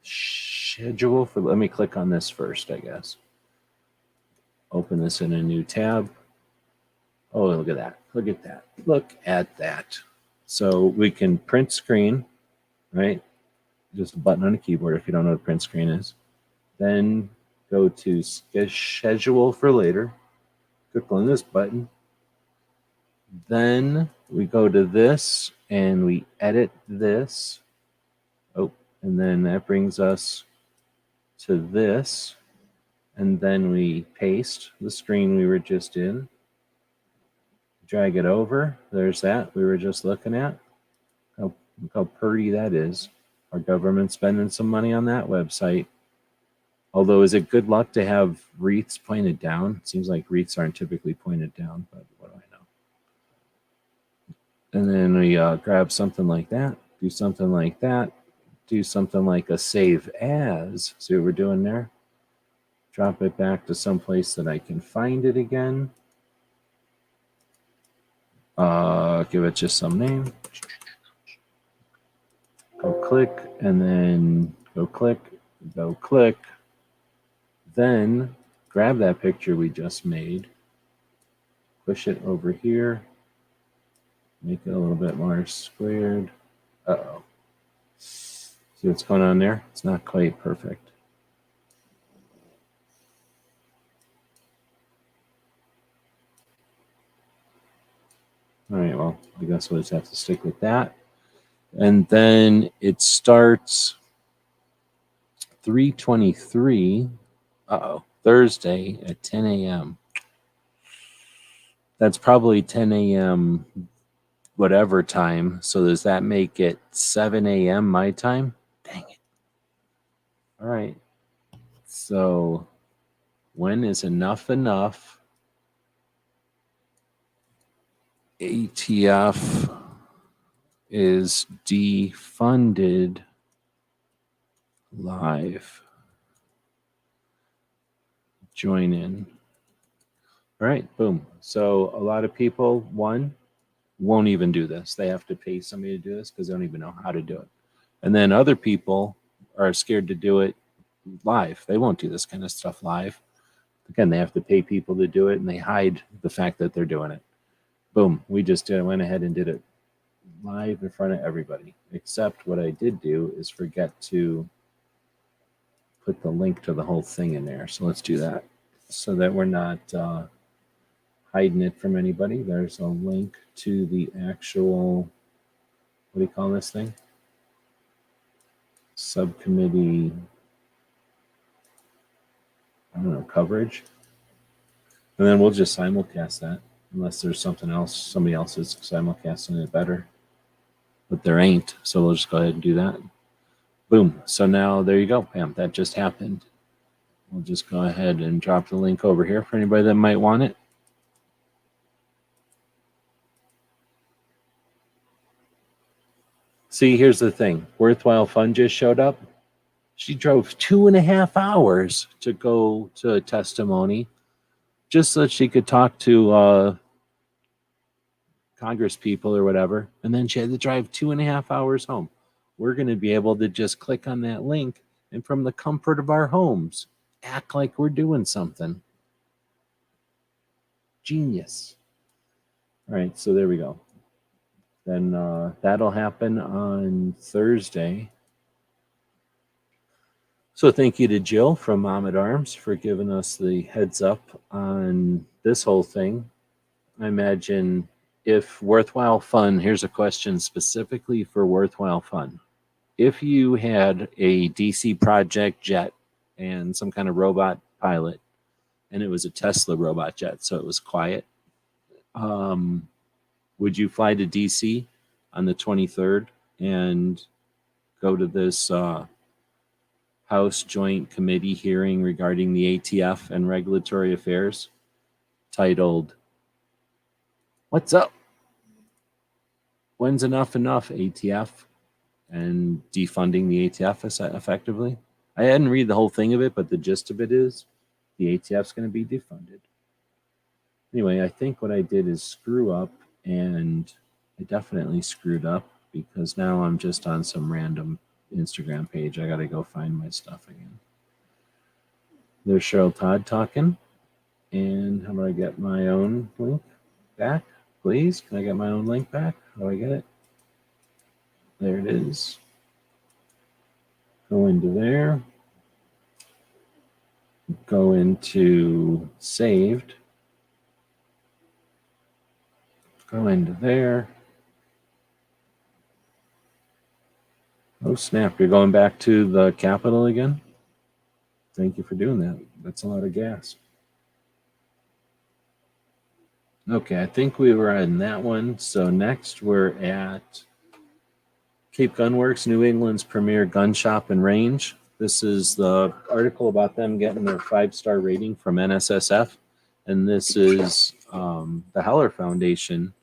schedule for, let me click on this first, I guess. Open this in a new tab. Oh, look at that. Look at that. Look at that. So we can print screen, right? Just a button on a keyboard if you don't know what print screen is. Then go to schedule for later. Click on this button. Then we go to this and we edit this. Oh, and then that brings us to this. And then we paste the screen we were just in. Drag it over. There's that we were just looking at. Look how pretty that is. Our government's spending some money on that website. Although, is it good luck to have wreaths pointed down? It seems like wreaths aren't typically pointed down, but what do I know? And then we grab something like that, do something like that, do something like a save as. See what we're doing there? Drop it back to some place that I can find it again. Give it just some name. Go click, and then go click, go click. Then grab that picture we just made, push it over here, make it a little bit more squared. Uh-oh. See what's going on there? It's not quite perfect. All right, well, I guess we'll just have to stick with that. And then it starts 3:23. Thursday at 10 a.m. That's probably 10 a.m. whatever time. So does that make it 7 a.m. my time? Dang it. All right. So when is enough? ATF is defunded live. Join in. All right, boom. So a lot of people, one, won't even do this. They have to pay somebody to do this because they don't even know how to do it. And then other people are scared to do it live. They won't do this kind of stuff live. Again, they have to pay people to do it, and they hide the fact that they're doing it. Boom. We just went ahead and did it live in front of everybody. Except what I did do is forget to put the link to the whole thing in there. So let's do that so that we're not hiding it from anybody. There's a link to the actual, what do you call this thing? Subcommittee, I don't know, coverage. And then we'll just simulcast that unless there's something else, somebody else is simulcasting it better. But there ain't, so we'll just go ahead and do that. Boom. So now there you go. Bam, that just happened. We'll just go ahead and drop the link over here for anybody that might want it. See, here's the thing. Worthwhile Fun just showed up. She drove 2.5 hours to go to a testimony just so that she could talk to Congress people or whatever. And then she had to drive 2.5 hours home. We're going to be able to just click on that link and from the comfort of our homes, act like we're doing something. Genius. All right, so there we go. Then that'll happen on Thursday. So thank you to Jill from Mom at Arms for giving us the heads up on this whole thing. I imagine if Worthwhile Fun, here's a question specifically for Worthwhile Fun. if you had a DC Project jet and some kind of robot pilot, and it was a Tesla robot jet, so it was quiet, would you fly to DC on the 23rd and go to this House Joint Committee hearing regarding the ATF and regulatory affairs titled, "What's Up? When's enough ATF?" and defunding the ATF effectively? I hadn't read the whole thing of it, but the gist of it is the ATF's going to be defunded. Anyway, I think what I did is screw up, and I definitely screwed up because now I'm just on some random Instagram page. I got to go find my stuff again. There's Cheryl Todd talking. And how do I get my own link back, please? Can I get my own link back? How do I get it? There it is. Go into there. Go into saved. Go into there. Oh, snap. You're going back to the Capitol again? Thank you for doing that. That's a lot of gas. Okay, I think we were in that one. So next we're at Cape Gun Works, New England's premier gun shop and range. This is the article about them getting their 5-star rating from NSSF. And this is the Heller Foundation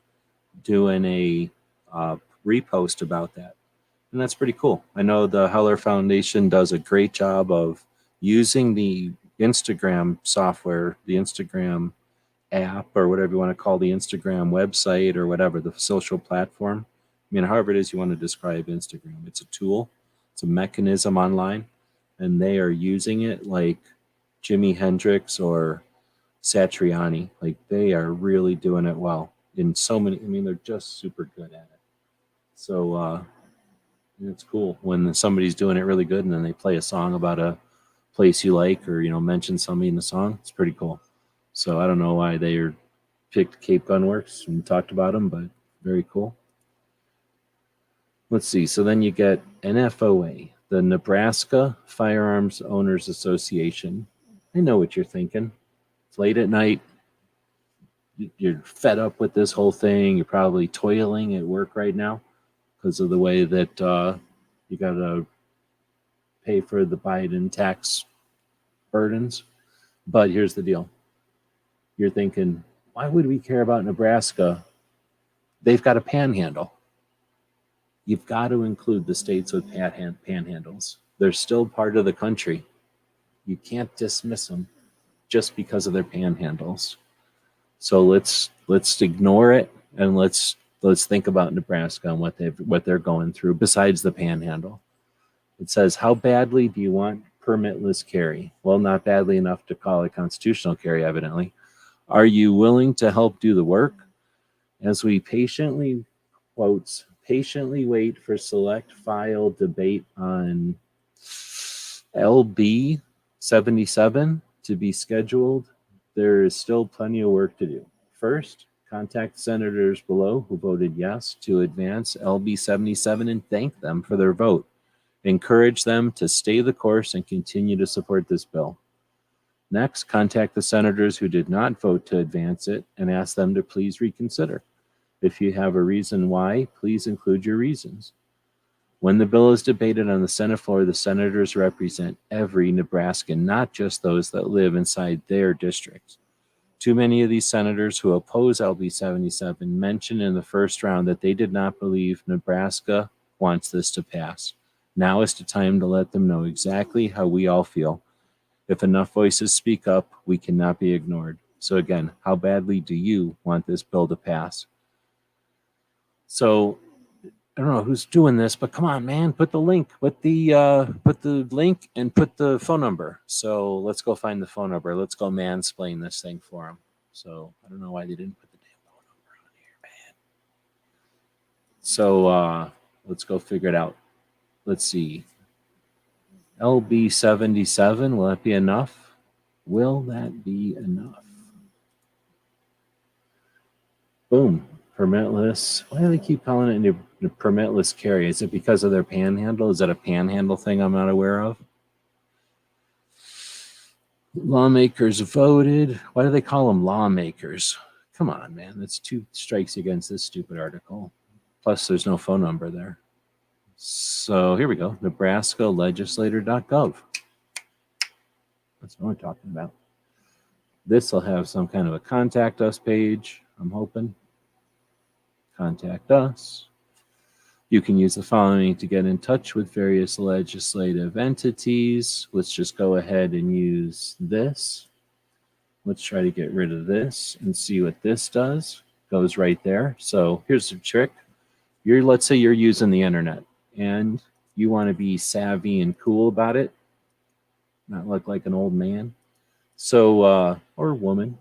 doing a repost about that. And that's pretty cool. I know the Heller Foundation does a great job of using the Instagram software, the Instagram app, or whatever you want to call the Instagram website or whatever, the social platform. I mean, however it is you want to describe Instagram. It's a tool. It's a mechanism online. And they are using it like Jimi Hendrix or Satriani. Like, they are really doing it well in so many. I mean, they're just super good at it. So it's cool when somebody's doing it really good and then they play a song about a place you like, or, you know, mention somebody in the song. It's pretty cool. So I don't know why they picked Cape Gun Works and talked about them, but very cool. Let's see. So then you get NFOA, the Nebraska Firearms Owners Association. I know what you're thinking. It's late at night. You're fed up with this whole thing. You're probably toiling at work right now because of the way that you got to pay for the Biden tax burdens. But here's the deal. You're thinking, why would we care about Nebraska? They've got a panhandle. You've got to include the states with panhandles. They're still part of the country. You can't dismiss them just because of their panhandles. So let's ignore it, and let's think about Nebraska and what they're going through besides the panhandle. It says, how badly do you want permitless carry? Well, not badly enough to call it constitutional carry, evidently. Are you willing to help do the work? As we patiently, quotes, patiently wait for select file debate on LB 77 to be scheduled, there is still plenty of work to do. First, contact senators below who voted yes to advance LB 77 and thank them for their vote. Encourage them to stay the course and continue to support this bill. Next, contact the senators who did not vote to advance it and ask them to please reconsider. If you have a reason why, please include your reasons. When the bill is debated on the Senate floor, the senators represent every Nebraskan, not just those that live inside their districts. Too many of these senators who oppose LB 77 mentioned in the first round that they did not believe Nebraska wants this to pass. Now is the time to let them know exactly how we all feel. If enough voices speak up, we cannot be ignored. So again, how badly do you want this bill to pass? So I don't know who's doing this, but come on, man, put the link, put the link and put the phone number. So let's go find the phone number. Let's go mansplain this thing for them. So I don't know why they didn't put the damn phone number on here, man. So let's go figure it out. Let's see. LB 77, will that be enough? Will that be enough? Boom. Permitless. Why do they keep calling it The permitless carry, is it because of their panhandle? Is that a panhandle thing I'm not aware of? Lawmakers voted. Why do they call them lawmakers? Come on, man. That's 2 strikes against this stupid article. Plus, there's no phone number there. So here we go. NebraskaLegislator.gov. That's what we're talking about. This will have some kind of a contact us page, I'm hoping. Contact us. You can use the following to get in touch with various legislative entities. Let's just go ahead and use this. Let's try to get rid of this and see what this does. Goes right there. So here's the trick. Let's say you're using the internet and you want to be savvy and cool about it, not look like an old man. So, or woman.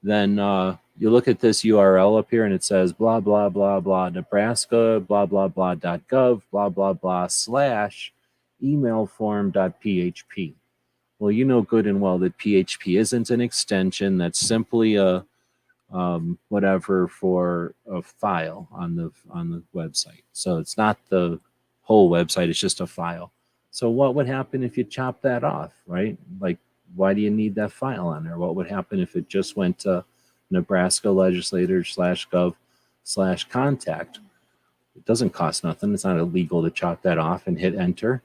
Then you look at this URL up here and it says blah, blah, blah, blah, Nebraska, blah, blah, blah, .gov, blah, blah, blah, /emailform.php. Well, you know good and well that PHP isn't an extension. That's simply a whatever for a file on the website. So it's not the whole website. It's just a file. So what would happen if you chop that off, right? Like, why do you need that file on there? What would happen if it just went to Nebraska Legislator /gov/contact? It doesn't cost nothing. It's not illegal to chop that off and hit enter.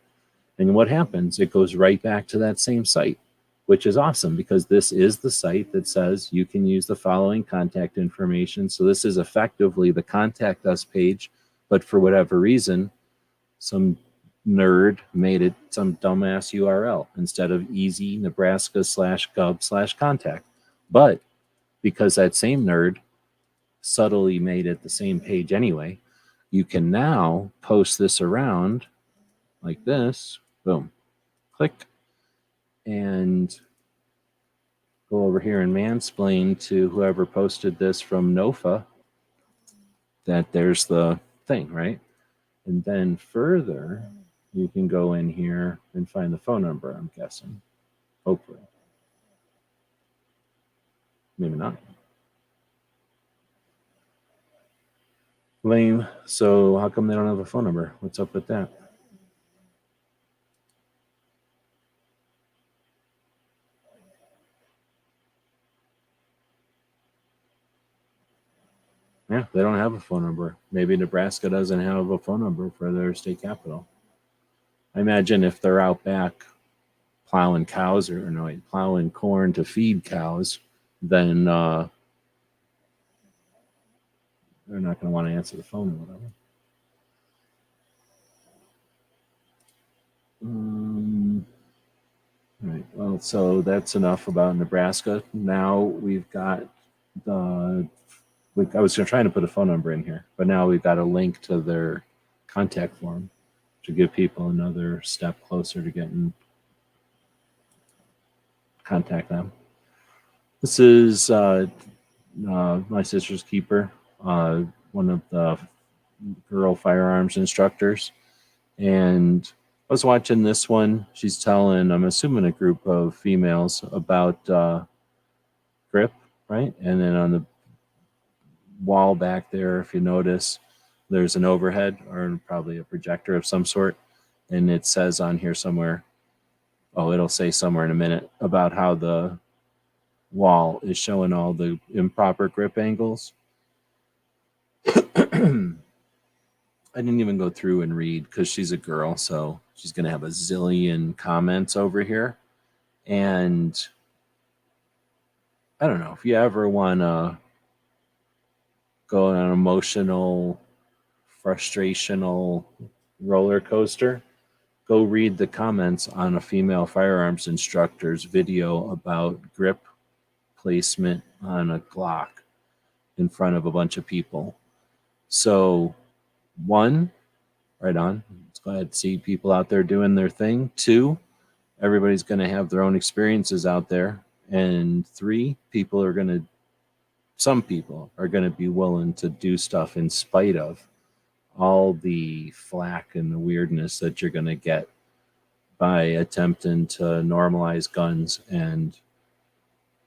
And what happens? It goes right back to that same site, which is awesome because this is the site that says you can use the following contact information. So this is effectively the contact us page, but for whatever reason, some nerd made it some dumbass URL instead of easy Nebraska /gov/contact. But because that same nerd subtly made it the same page anyway, you can now post this around like this. Boom. Click. And go over here and mansplain to whoever posted this from NOFA that there's the thing, right? And then further, you can go in here and find the phone number, I'm guessing. Hopefully. Maybe not. Lame. So how come they don't have a phone number? What's up with that? Yeah, they don't have a phone number. Maybe Nebraska doesn't have a phone number for their state capital. I imagine if they're out back plowing cows or no, plowing corn to feed cows, then they're not going to want to answer the phone or whatever. All right. Well, so that's enough about Nebraska. Now we've got I was trying to put a phone number in here, but now we've got a link to their contact form to give people another step closer to getting contact them. This is my sister's keeper, one of the girl firearms instructors. And I was watching this one. She's telling, I'm assuming, a group of females about grip, right? And then on the wall back there, if you notice, there's an overhead or probably a projector of some sort. And it says on here somewhere, it'll say somewhere in a minute about how the wall is showing all the improper grip angles. I didn't even go through and read because she's a girl, so she's going to have a zillion comments over here. And I don't know, if you ever want to go on an emotional, frustrational roller coaster, go read the comments on a female firearms instructor's video about grip placement on a Glock in front of a bunch of people. So, one, right on. Let's go ahead and see people out there doing their thing. Two, everybody's going to have their own experiences out there. And three, some people are going to be willing to do stuff in spite of all the flack and the weirdness that you're going to get by attempting to normalize guns and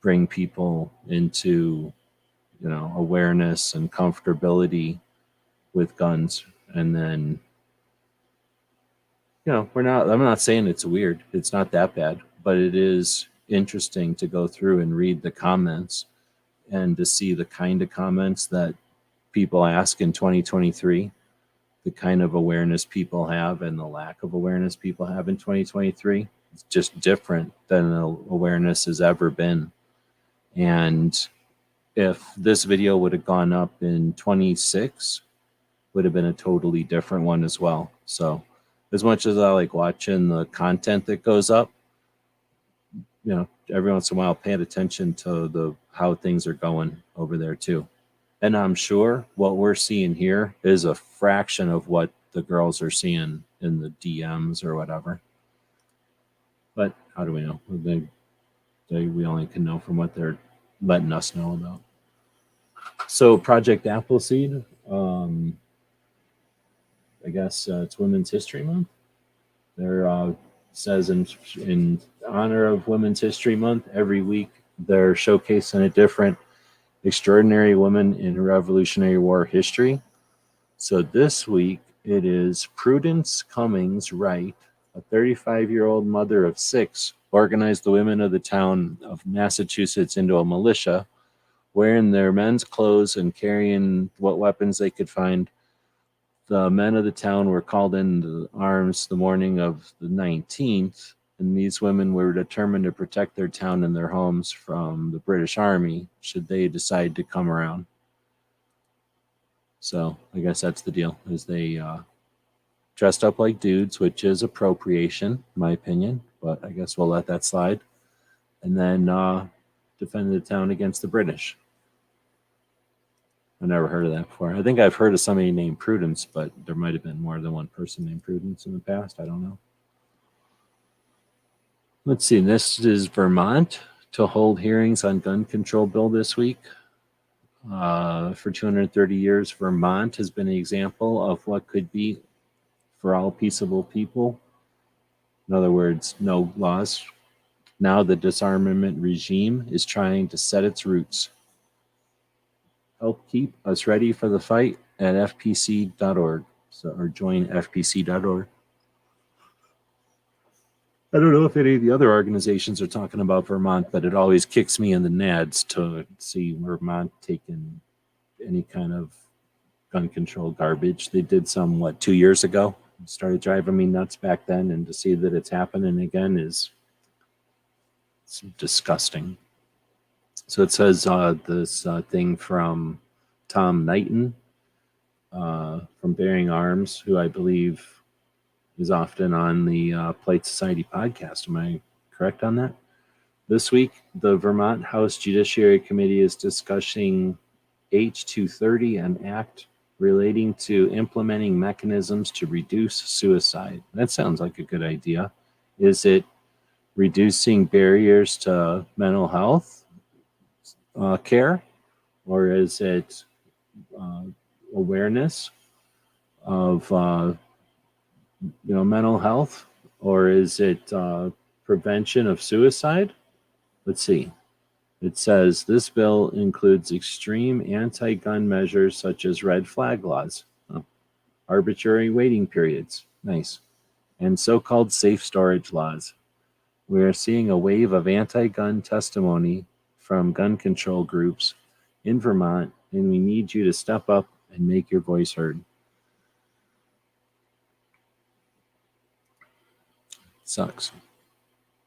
bring people into, awareness and comfortability with guns. And then, I'm not saying it's weird. It's not that bad, but it is interesting to go through and read the comments and to see the kind of comments that people ask in 2023, the kind of awareness people have and the lack of awareness people have in 2023. It's just different than the awareness has ever been. And if this video would have gone up in 26, would have been a totally different one as well. So as much as I like watching the content that goes up, every once in a while paying attention to how things are going over there too. And I'm sure what we're seeing here is a fraction of what the girls are seeing in the DMs or whatever. But how do we know? We only can know from what they're letting us know about. So Project Appleseed, I guess it's Women's History Month. There says in honor of Women's History Month, every week they're showcasing a different extraordinary woman in Revolutionary War history. So this week it is Prudence Cummings Wright, a 35-year-old mother of 6, organized the women of the town of Massachusetts into a militia, wearing their men's clothes and carrying what weapons they could find. The men of the town were called into arms the morning of the 19th, and these women were determined to protect their town and their homes from the British Army should they decide to come around. So I guess that's the deal, is they dressed up like dudes, which is appropriation, in my opinion, but I guess we'll let that slide. And then defended the town against the British. I've never heard of that before. I think I've heard of somebody named Prudence, but there might have been more than one person named Prudence in the past. I don't know. Let's see. This is Vermont to hold hearings on gun control bill this week. For 230 years, Vermont has been an example of what could be for all peaceable people. In other words, no laws. Now the disarmament regime is trying to set its roots. Help keep us ready for the fight at fpc.org. Or join fpc.org. I don't know if any of the other organizations are talking about Vermont, but it always kicks me in the nads to see Vermont taking any kind of gun control garbage. They did some, 2 years ago? It started driving me nuts back then, and to see that it's happening again is disgusting. So it says this thing from Tom Knighton from Bearing Arms, who I believe is often on the Polite Society podcast. Am I correct on that? This week, the Vermont House Judiciary Committee is discussing H230, an act relating to implementing mechanisms to reduce suicide. That sounds like a good idea. Is it reducing barriers to mental health care, or is it awareness of mental health, or is it prevention of suicide? Let's see. It says this bill includes extreme anti-gun measures such as red flag laws, arbitrary waiting periods, nice, and so-called safe storage laws. We are seeing a wave of anti-gun testimony from gun control groups in Vermont, and we need you to step up and make your voice heard. Sucks.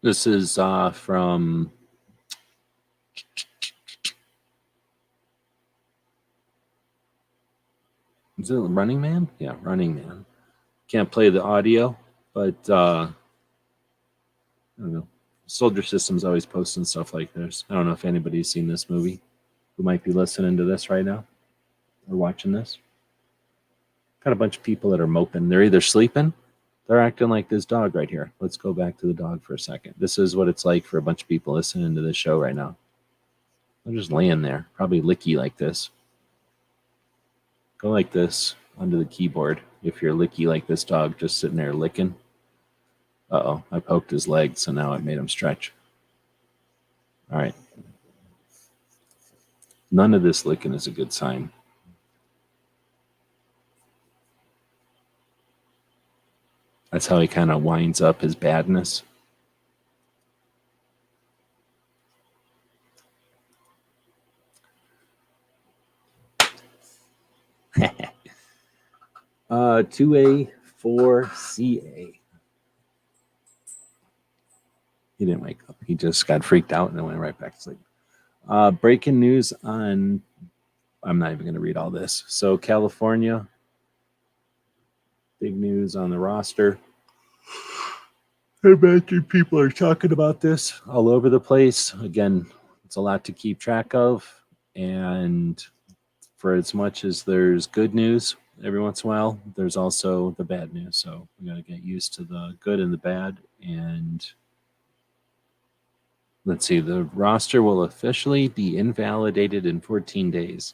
This is from is it Running Man? Yeah, Running Man. Can't play the audio, but I don't know. Soldier System's always posting stuff like this. I don't know if anybody's seen this movie who might be listening to this right now or watching this. Got a bunch of people that are moping. They're either sleeping, they're acting like this dog right here. Let's go back to the dog for a second. This is what it's like for a bunch of people listening to this show right now. They're just laying there, probably licky like this. Go like this onto the keyboard if you're licky like this dog, just sitting there licking. Uh-oh, I poked his leg, so now it made him stretch. All right. None of this licking is a good sign. That's how he kind of winds up his badness. uh, 2A, 4CA. He didn't wake up. He just got freaked out and then went right back to sleep. Breaking news on, I'm not even going to read all this. So California, big news on the roster. I imagine people are talking about this all over the place. Again, it's a lot to keep track of. And for as much as there's good news every once in a while, there's also the bad news. So we got to get used to the good and the bad. And let's see, the roster will officially be invalidated in 14 days.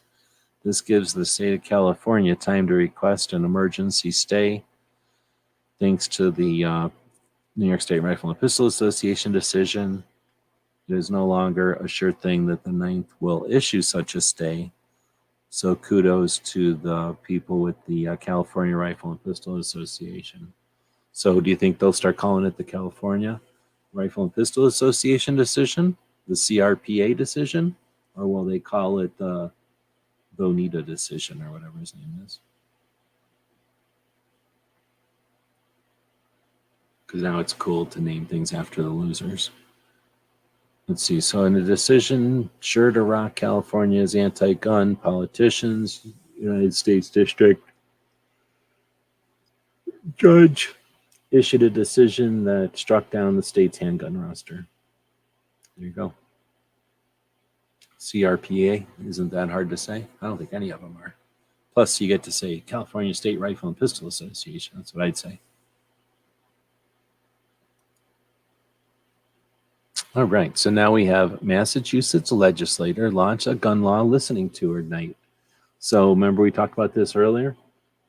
This gives the state of California time to request an emergency stay. Thanks to the New York State Rifle and Pistol Association decision, it is no longer a sure thing that the Ninth will issue such a stay. So kudos to the people with the California Rifle and Pistol Association. So do you think they'll start calling it the California Rifle and Pistol Association decision, the CRPA decision, or will they call it the Bonita decision or whatever his name is? Because now it's cool to name things after the losers. Let's see. So in the decision, sure to rock California's anti-gun, politicians, United States District Judge issued a decision that struck down the state's handgun roster. There you go. CRPA, isn't that hard to say? I don't think any of them are. Plus, you get to say California State Rifle and Pistol Association. That's what I'd say. All right, so now we have Massachusetts legislator launch a gun law listening tour night. So remember we talked about this earlier?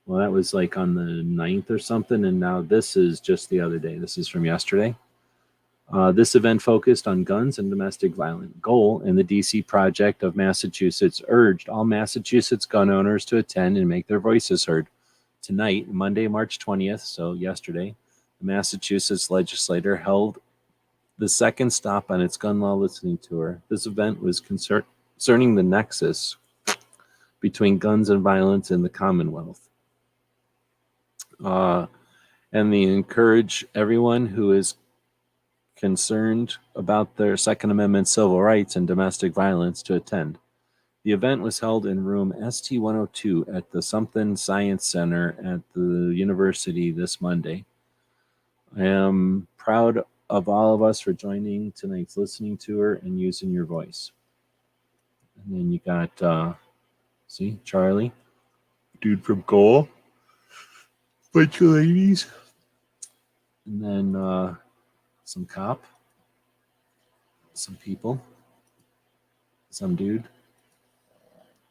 Well, that was like on the 9th or something, and now this is just the other day. This is from yesterday. This event focused on guns and domestic violence. Goal in the DC project of Massachusetts urged all Massachusetts gun owners to attend and make their voices heard. Tonight, Monday, March 20th, so yesterday, the Massachusetts legislature held the second stop on its gun law listening tour. This event was concerning the nexus between guns and violence in the Commonwealth. And they encourage everyone who is concerned about their Second Amendment civil rights and domestic violence to attend. The event was held in room ST-102 at the Something Science Center at the university this Monday. I am proud of all of us for joining tonight's listening tour and using your voice. And then you got, see, Charlie, dude from Goal, bunch of ladies, and then some cop, some people, some dude,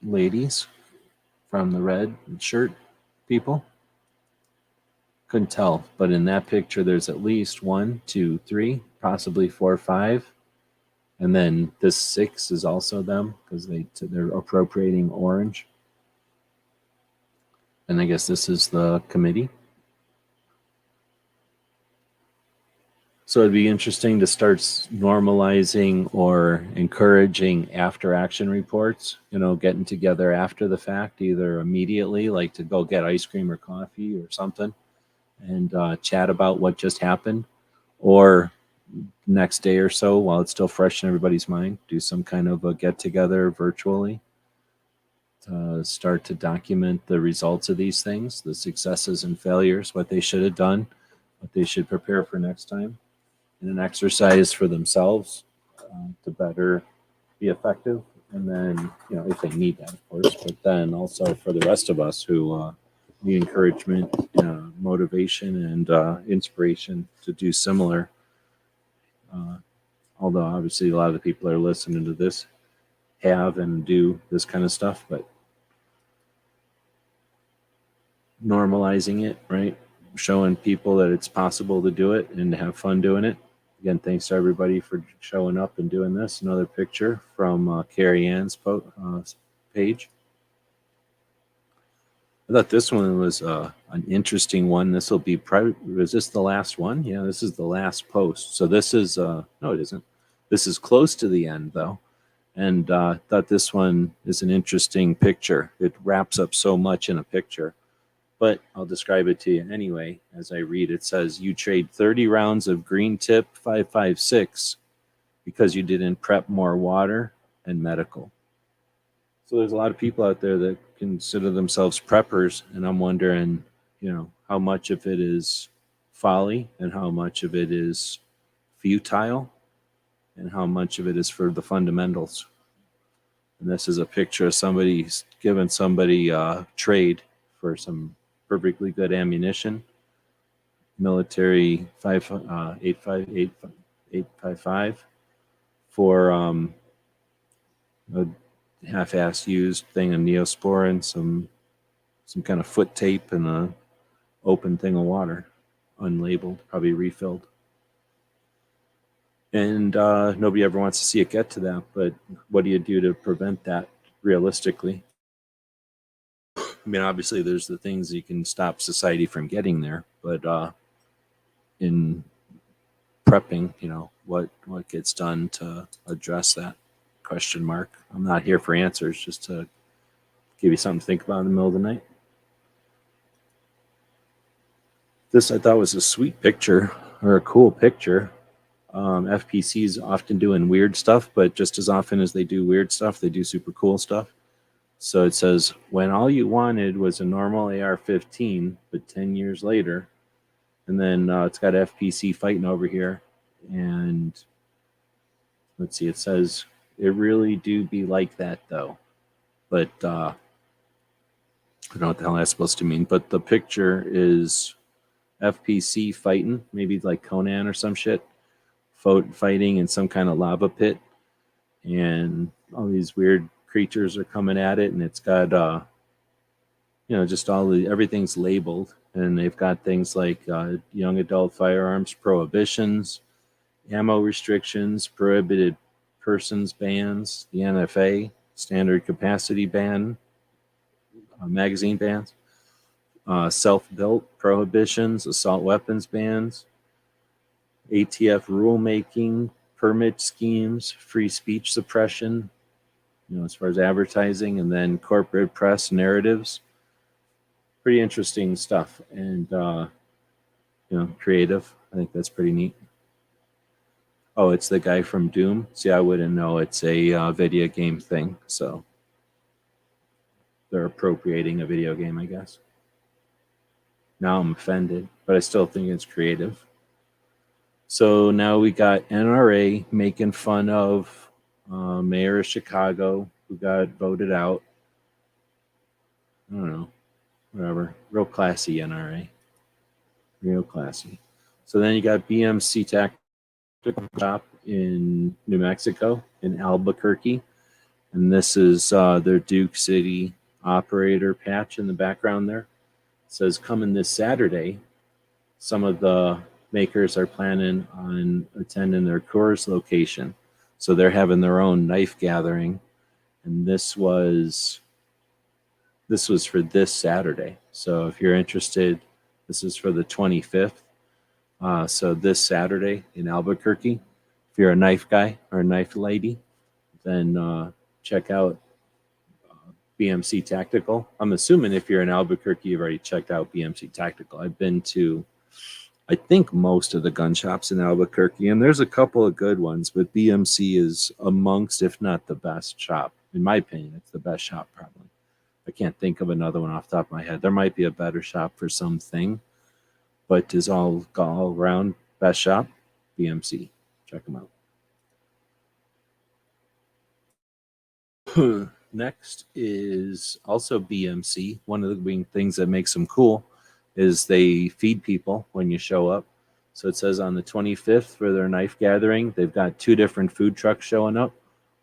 ladies from the red shirt people. Couldn't tell, but in that picture there's at least 1, 2, 3, possibly 4 or 5, and then this 6 is also them because they're appropriating orange. And I guess this is the committee. So it'd be interesting to start normalizing or encouraging after action reports, getting together after the fact, either immediately, like to go get ice cream or coffee or something, and chat about what just happened, or next day or so while it's still fresh in everybody's mind, do some kind of a get together virtually to start to document the results of these things, the successes and failures, what they should have done, what they should prepare for next time, and an exercise for themselves to better be effective. And then, if they need that, of course, but then also for the rest of us who need encouragement, motivation, and inspiration to do similar. Although obviously a lot of the people that are listening to this have and do this kind of stuff, but normalizing it, right? Showing people that it's possible to do it and to have fun doing it. Again, thanks to everybody for showing up and doing this. Another picture from Carrie Ann's page. I thought this one was an interesting one. This will be private. Was this the last one? Yeah, this is the last post. So this is, no, it isn't. This is close to the end, though. And thought this one is an interesting picture. It wraps up so much in a picture. But I'll describe it to you anyway. As I read, it says, you trade 30 rounds of green tip 5.56 because you didn't prep more water and medical. So there's a lot of people out there that consider themselves preppers, and I'm wondering, how much of it is folly and how much of it is futile and how much of it is for the fundamentals. And this is a picture of somebody giving somebody trade for some perfectly good ammunition, military 855 for a half-assed used thing of Neosporin, some kind of foot tape, and a open thing of water, unlabeled, probably refilled. And nobody ever wants to see it get to that, but what do you do to prevent that realistically? I mean, obviously there's the things you can stop society from getting there, but in prepping, what gets done to address that? Question mark. I'm not here for answers, just to give you something to think about in the middle of the night. This I thought was a sweet picture, or a cool picture. FPC's often doing weird stuff, but just as often as they do weird stuff, they do super cool stuff. So it says, when all you wanted was a normal AR-15, but 10 years later, and then it's got FPC fighting over here. And let's see, it says, it really do be like that, though. But I don't know what the hell that's supposed to mean. But the picture is FPC fighting, maybe like Conan or some shit, fighting in some kind of lava pit. And all these weird creatures are coming at it. And it's got, just everything's labeled. And they've got things like young adult firearms prohibitions, ammo restrictions, prohibited persons bans, the NFA, standard capacity ban, magazine bans, self-built prohibitions, assault weapons bans, ATF rulemaking, permit schemes, free speech suppression, as far as advertising, and then corporate press narratives. Pretty interesting stuff, and creative. I think that's pretty neat. Oh, it's the guy from Doom. See, I wouldn't know. It's a video game thing, so they're appropriating a video game, I guess. Now I'm offended, but I still think it's creative. So now we got NRA making fun of Mayor of Chicago, who got voted out. I don't know. Whatever. Real classy, NRA. Real classy. So then you got BMC Tactical Shop in New Mexico, in Albuquerque. And this is their Duke City operator patch in the background there. It says, coming this Saturday, some of the makers are planning on attending their Coors location. So they're having their own knife gathering. And this was for this Saturday. So if you're interested, this is for the 25th. So this Saturday in Albuquerque, if you're a knife guy or a knife lady, then check out BMC Tactical. I'm assuming if you're in Albuquerque, you've already checked out BMC Tactical. I've been to, I think, most of the gun shops in Albuquerque, and there's a couple of good ones, but BMC is amongst, if not the best shop. In my opinion, it's the best shop probably. I can't think of another one off the top of my head. There might be a better shop for something, but is all around best shop, BMC. Check them out. Next is also BMC. One of the main things that makes them cool is they feed people when you show up. So it says on the 25th for their knife gathering, they've got 2 different food trucks showing up.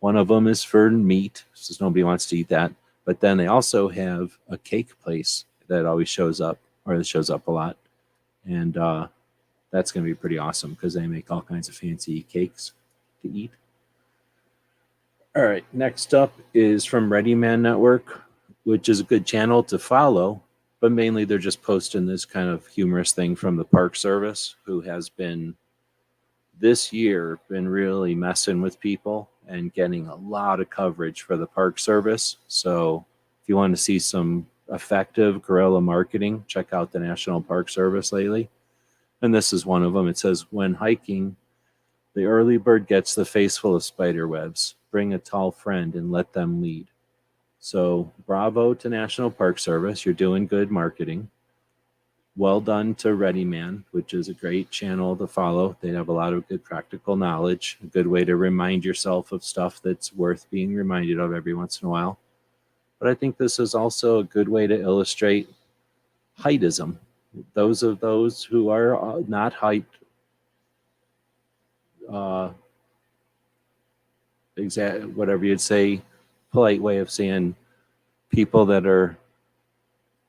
One of them is for meat, since nobody wants to eat that. But then they also have a cake place that always shows up, or it shows up a lot. And that's going to be pretty awesome because they make all kinds of fancy cakes to eat. All right, next up is from Ready Man Network, which is a good channel to follow but mainly they're just posting this kind of humorous thing from the Park Service, who has been this year been really messing with people and getting a lot of coverage for the Park Service. So if you want to see some effective guerrilla marketing, check out the National Park Service lately. And this is one of them. It says, when hiking, the early bird gets the face full of spider webs. Bring a tall friend and let them lead. So bravo to National Park Service. You're doing good marketing. Well done to Ready Man, which is a great channel to follow. They have a lot of good practical knowledge, a good way to remind yourself of stuff that's worth being reminded of every once in a while. But I think this is also a good way to illustrate heightism. Those of those who are not height, whatever you'd say, polite way of saying people that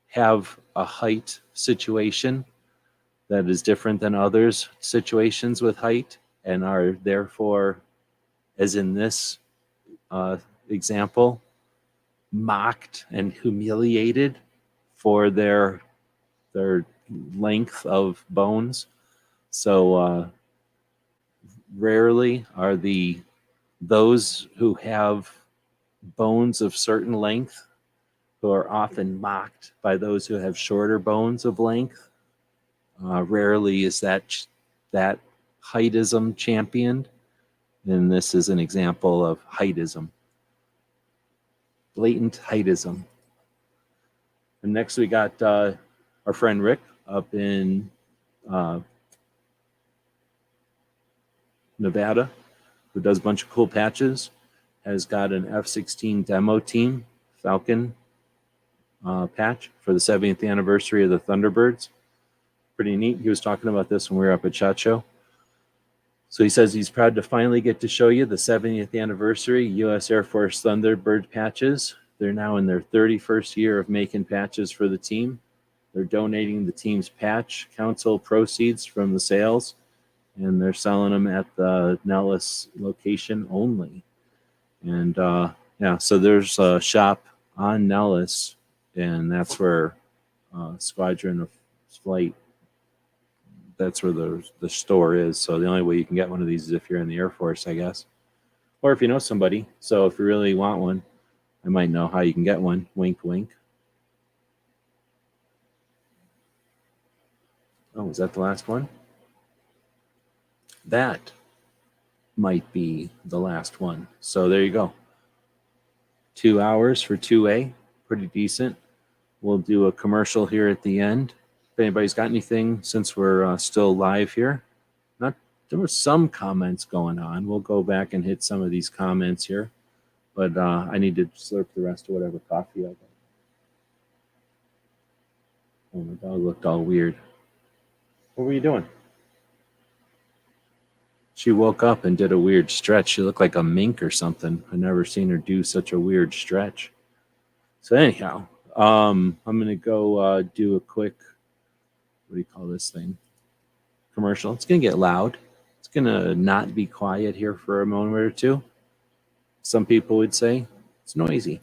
have a height situation that is different than others' situations with height, and are therefore, as in this example, mocked and humiliated for their length of bones. So rarely are those who have bones of certain length who are often mocked by those who have shorter bones of length. Rarely is that heightism championed, and this is an example of heightism. Blatant heightism. And next we got our friend Rick up in Nevada, who does a bunch of cool patches, has got an F-16 demo team, Falcon patch for the 70th anniversary of the Thunderbirds. Pretty neat. He was talking about this when we were up at SHOT Show. So he says he's proud to finally get to show you the 70th anniversary U.S. Air Force Thunderbird patches. They're now in their 31st year of making patches for the team. They're donating the team's patch council proceeds from the sales, and they're selling them at the Nellis location only. And yeah, so there's a shop on Nellis, and that's where Squadron of Flight, that's where the store is. So the only way you can get one of these is if you're in the Air Force, I guess, or if you know somebody. So if you really want one, I might know how you can get one. Wink, wink. Oh, is that the last one? That might be the last one. So there you go. 2 hours for 2A, pretty decent. We'll do a commercial here at the end. If anybody's got anything, since we're still live here. There were some comments going on. We'll go back and hit some of these comments here. But I need to slurp the rest of whatever coffee I got. Oh, my dog looked all weird. What were you doing? She woke up and did a weird stretch. She looked like a mink or something. I've never seen her do such a weird stretch. So anyhow, I'm going to go do a quick, what do you call this thing? Commercial. It's going to get loud. It's going to not be quiet here for a moment or two. Some people would say it's noisy.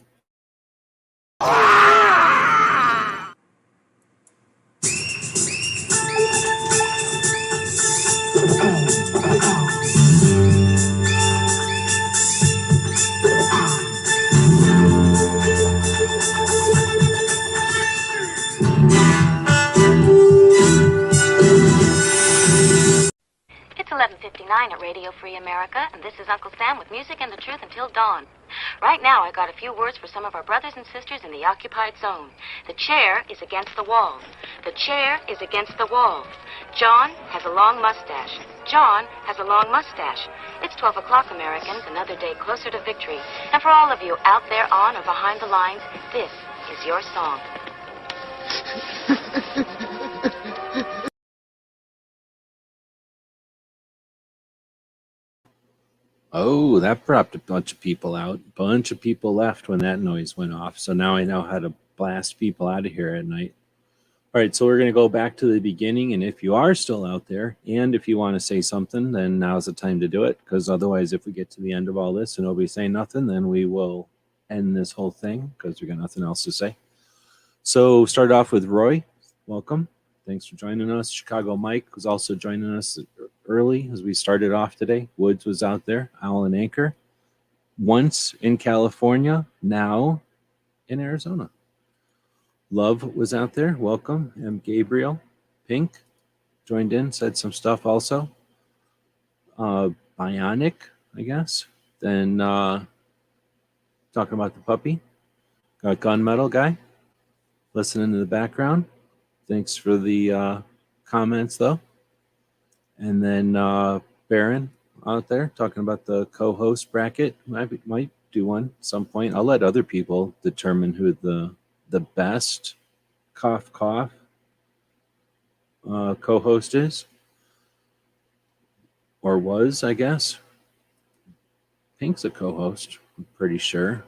It's 11:59 at Radio Free America, and this is Uncle Sam with music and the truth until dawn. Right now, I got a few words for some of our brothers and sisters in the occupied zone. The chair is against the wall. The chair is against the wall. John has a long mustache. John has a long mustache. It's 12 o'clock, Americans, another day closer to victory. And for all of you out there on or behind the lines, this is your song. Oh, that brought a bunch of people out. A bunch of people left when that noise went off. So now I know how to blast people out of here at night. All right, so we're going to go back to the beginning. And if you are still out there, and if you want to say something, then now's the time to do it. Because otherwise, if we get to the end of all this and nobody's saying nothing, then we will end this whole thing because we got nothing else to say. So start off with Roy. Welcome. Thanks for joining us. Chicago Mike was also joining us early as we started off today. Woods was out there. Owl and Anchor. Once in California, now in Arizona. Love was out there. Welcome. M. Gabriel. Pink joined in, said some stuff also. Bionic, I guess. Then talking about the puppy. Got Gunmetal guy listening in the background. Thanks for the comments, though. And then Baron out there talking about the co-host bracket. Might do one at some point. I'll let other people determine who the best cough co-host is, or was, I guess. Pink's a co-host, I'm pretty sure.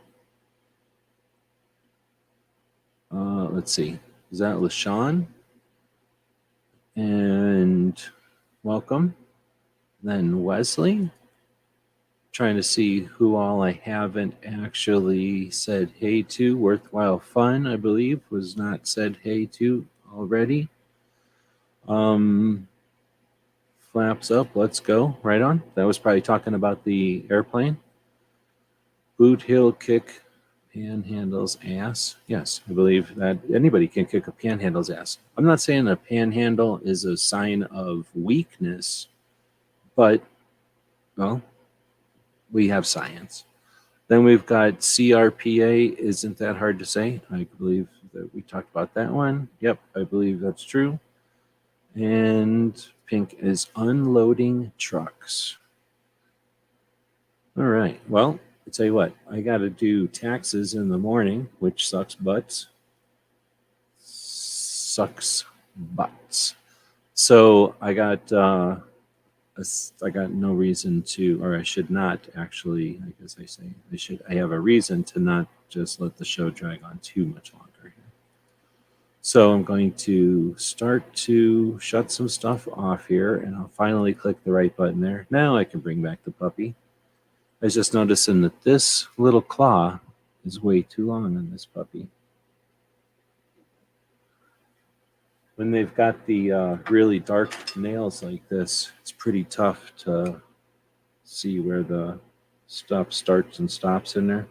Let's see. Is that LaShawn? And welcome. Then Wesley. Trying to see who all I haven't actually said hey to. Worthwhile Fun, I believe, was not said hey to already. Flaps Up, let's go. Right on. That was probably talking about the airplane. Boot Hill Kick Panhandle's ass. Yes, I believe that anybody can kick a panhandle's ass. I'm not saying a panhandle is a sign of weakness, but, well, we have science. Then we've got CRPA. Isn't that hard to say? I believe that we talked about that one. Yep, I believe that's true. And Pink is unloading trucks. All right. Well, I tell you what, I got to do taxes in the morning, which sucks butts. Sucks butts. So I got no reason to, or I should not actually. I guess I say I should. I have a reason to not just let the show drag on too much longer. So I'm going to start to shut some stuff off here, and I'll finally click the right button there. Now I can bring back the puppy. I was just noticing that this little claw is way too long on this puppy. When they've got the really dark nails like this, it's pretty tough to see where the stuff starts and stops in there.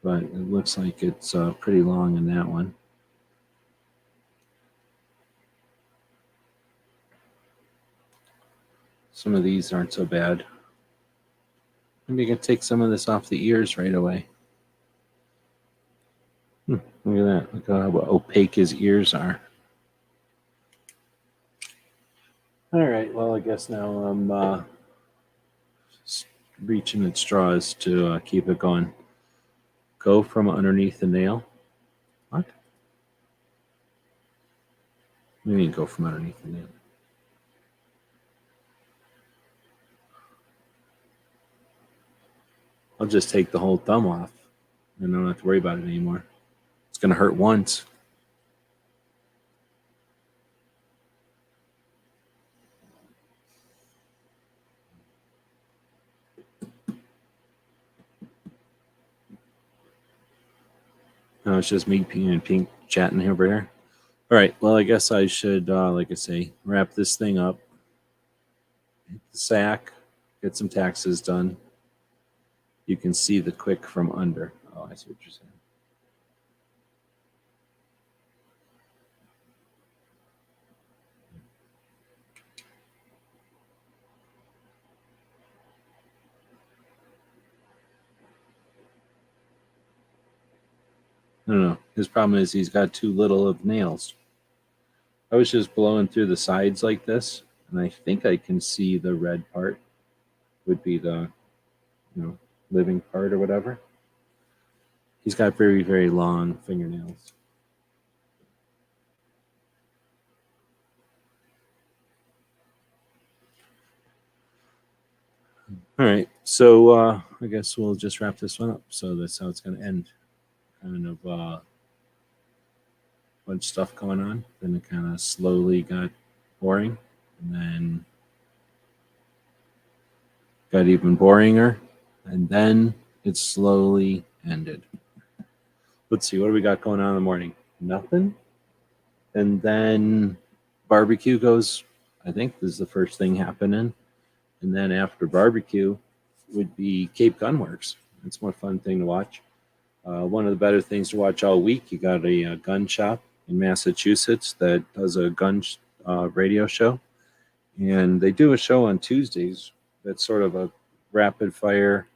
But it looks like it's pretty long in that one. Some of these aren't so bad. Maybe I can take some of this off the ears right away. Look at that. Look how opaque his ears are. All right. Well, I guess now I'm reaching at straws to keep it going. Go from underneath the nail. What? What do you mean go from underneath the nail? I'll just take the whole thumb off and I don't have to worry about it anymore. It's going to hurt once. No, it's just me and Pink chatting over here. All right. Well, I guess I should, like I say, wrap this thing up. Hit the sack. Get some taxes done. You can see the quick from under. Oh, I see what you're saying. I don't know. His problem is he's got too little of nails. I was just blowing through the sides like this, and I think I can see the red part would be the, living part or whatever. He's got very, very long fingernails. All right, so I guess we'll just wrap this one up. So that's how it's going to end. Kind of bunch of stuff going on. Then it kind of slowly got boring, and then got even boringer, and then it slowly ended. Let's see, what do we got going on in the morning? Nothing. And then barbecue goes, I think this is the first thing happening. And then after barbecue would be Cape Gunworks. It's more fun thing to watch. One of the better things to watch all week, you got a gun shop in Massachusetts that does a gun radio show. And they do a show on Tuesdays that's sort of a rapid fire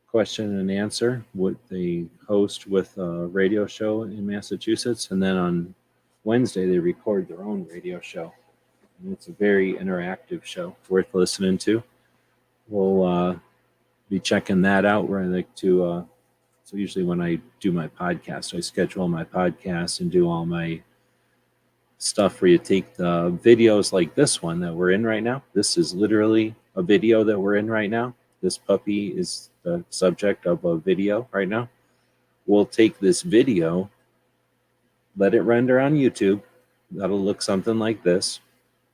question and answer. What they host with a radio show in Massachusetts. And then on Wednesday, they record their own radio show. And it's a very interactive show, worth listening to. We'll be checking that out where I like to, so usually when I do my podcast, I schedule my podcast and do all my stuff where you take the videos like this one that we're in right now. This is literally a video that we're in right now. This puppy is the subject of a video right now. We'll take this video, let it render on YouTube. That'll look something like this.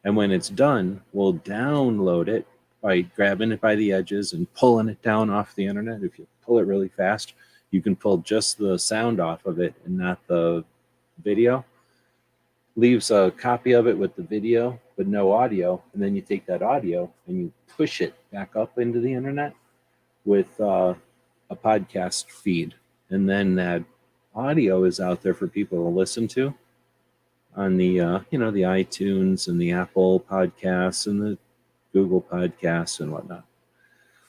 And when it's done, we'll download it by grabbing it by the edges and pulling it down off the internet. If you pull it really fast, you can pull just the sound off of it and not the video. Leaves a copy of it with the video, but no audio. And then you take that audio and you push it back up into the internet with a podcast feed. And then that audio is out there for people to listen to on the, the iTunes and the Apple podcasts and the Google podcasts and whatnot.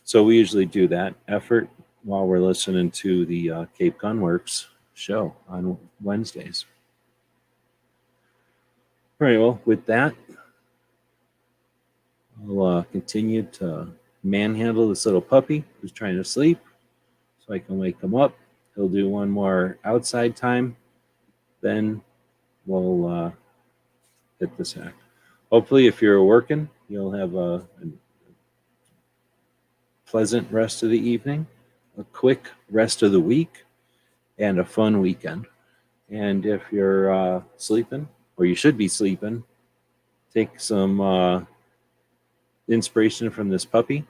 So we usually do that effort while we're listening to the Cape Gunworks show on Wednesdays. All right, well, with that, I'll continue to manhandle this little puppy who's trying to sleep so I can wake him up. He'll do one more outside time. Then we'll hit this hack. Hopefully, if you're working, you'll have a pleasant rest of the evening, a quick rest of the week, and a fun weekend. And if you're sleeping, or you should be sleeping, take some inspiration from this puppy.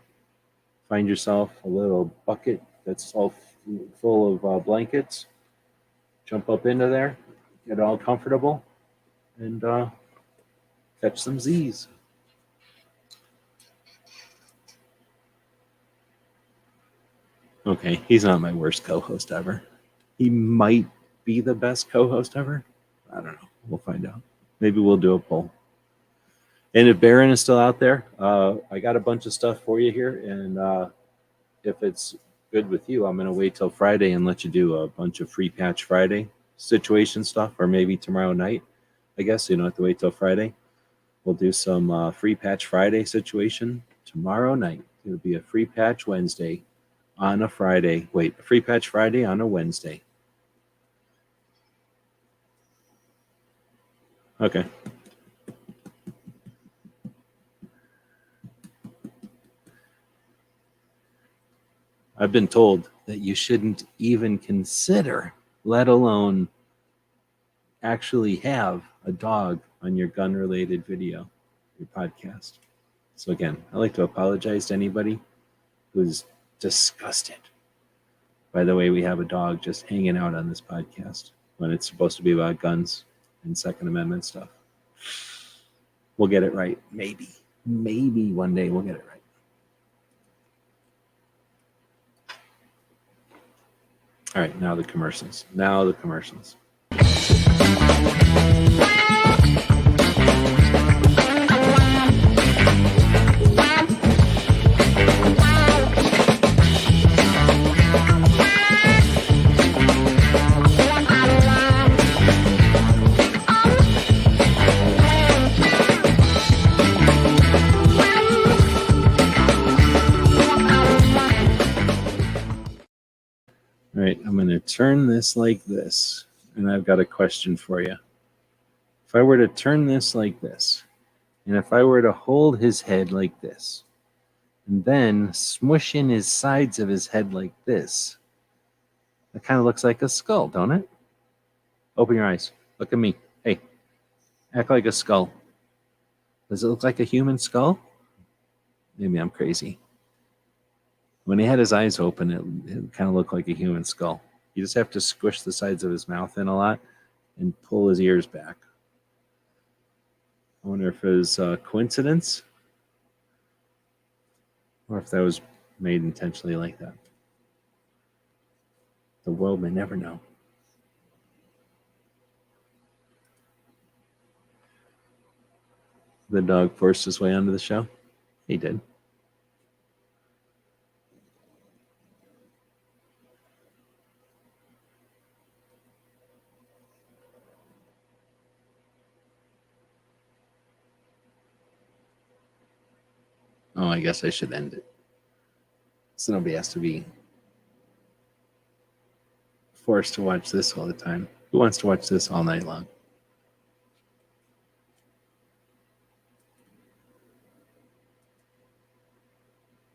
Find yourself a little bucket that's all full of blankets. Jump up into there, get all comfortable, and catch some Z's. Okay, he's not my worst co-host ever. He might be the best co-host ever. I don't know. We'll find out. Maybe we'll do a poll. And if Barron is still out there, I got a bunch of stuff for you here. And if it's good with you, I'm going to wait till Friday and let you do a bunch of Free Patch Friday situation stuff, or maybe tomorrow night. I guess you don't have to wait till Friday. We'll do some Free Patch Friday situation tomorrow night. It'll be a Free Patch Wednesday on a Friday. Wait, a Free Patch Friday on a Wednesday. Okay. I've been told that you shouldn't even consider, let alone actually have a dog on your gun-related video, your podcast. So again, I'd like to apologize to anybody who's disgusted by the way we have a dog just hanging out on this podcast when it's supposed to be about guns and Second Amendment stuff. We'll get it right. Maybe one day we'll get it right. All right, now the commercials. All right, I'm going to turn this like this, and I've got a question for you. If I were to turn this like this, and if I were to hold his head like this, and then smush in his sides of his head like this, that kind of looks like a skull, don't it? Open your eyes. Look at me. Hey, act like a skull. Does it look like a human skull? Maybe I'm crazy. When he had his eyes open, it kind of looked like a human skull. You just have to squish the sides of his mouth in a lot and pull his ears back. I wonder if it was a coincidence or if that was made intentionally like that. The world may never know. The dog forced his way onto the show? He did. Oh, I guess I should end it. So nobody has to be forced to watch this all the time. Who wants to watch this all night long?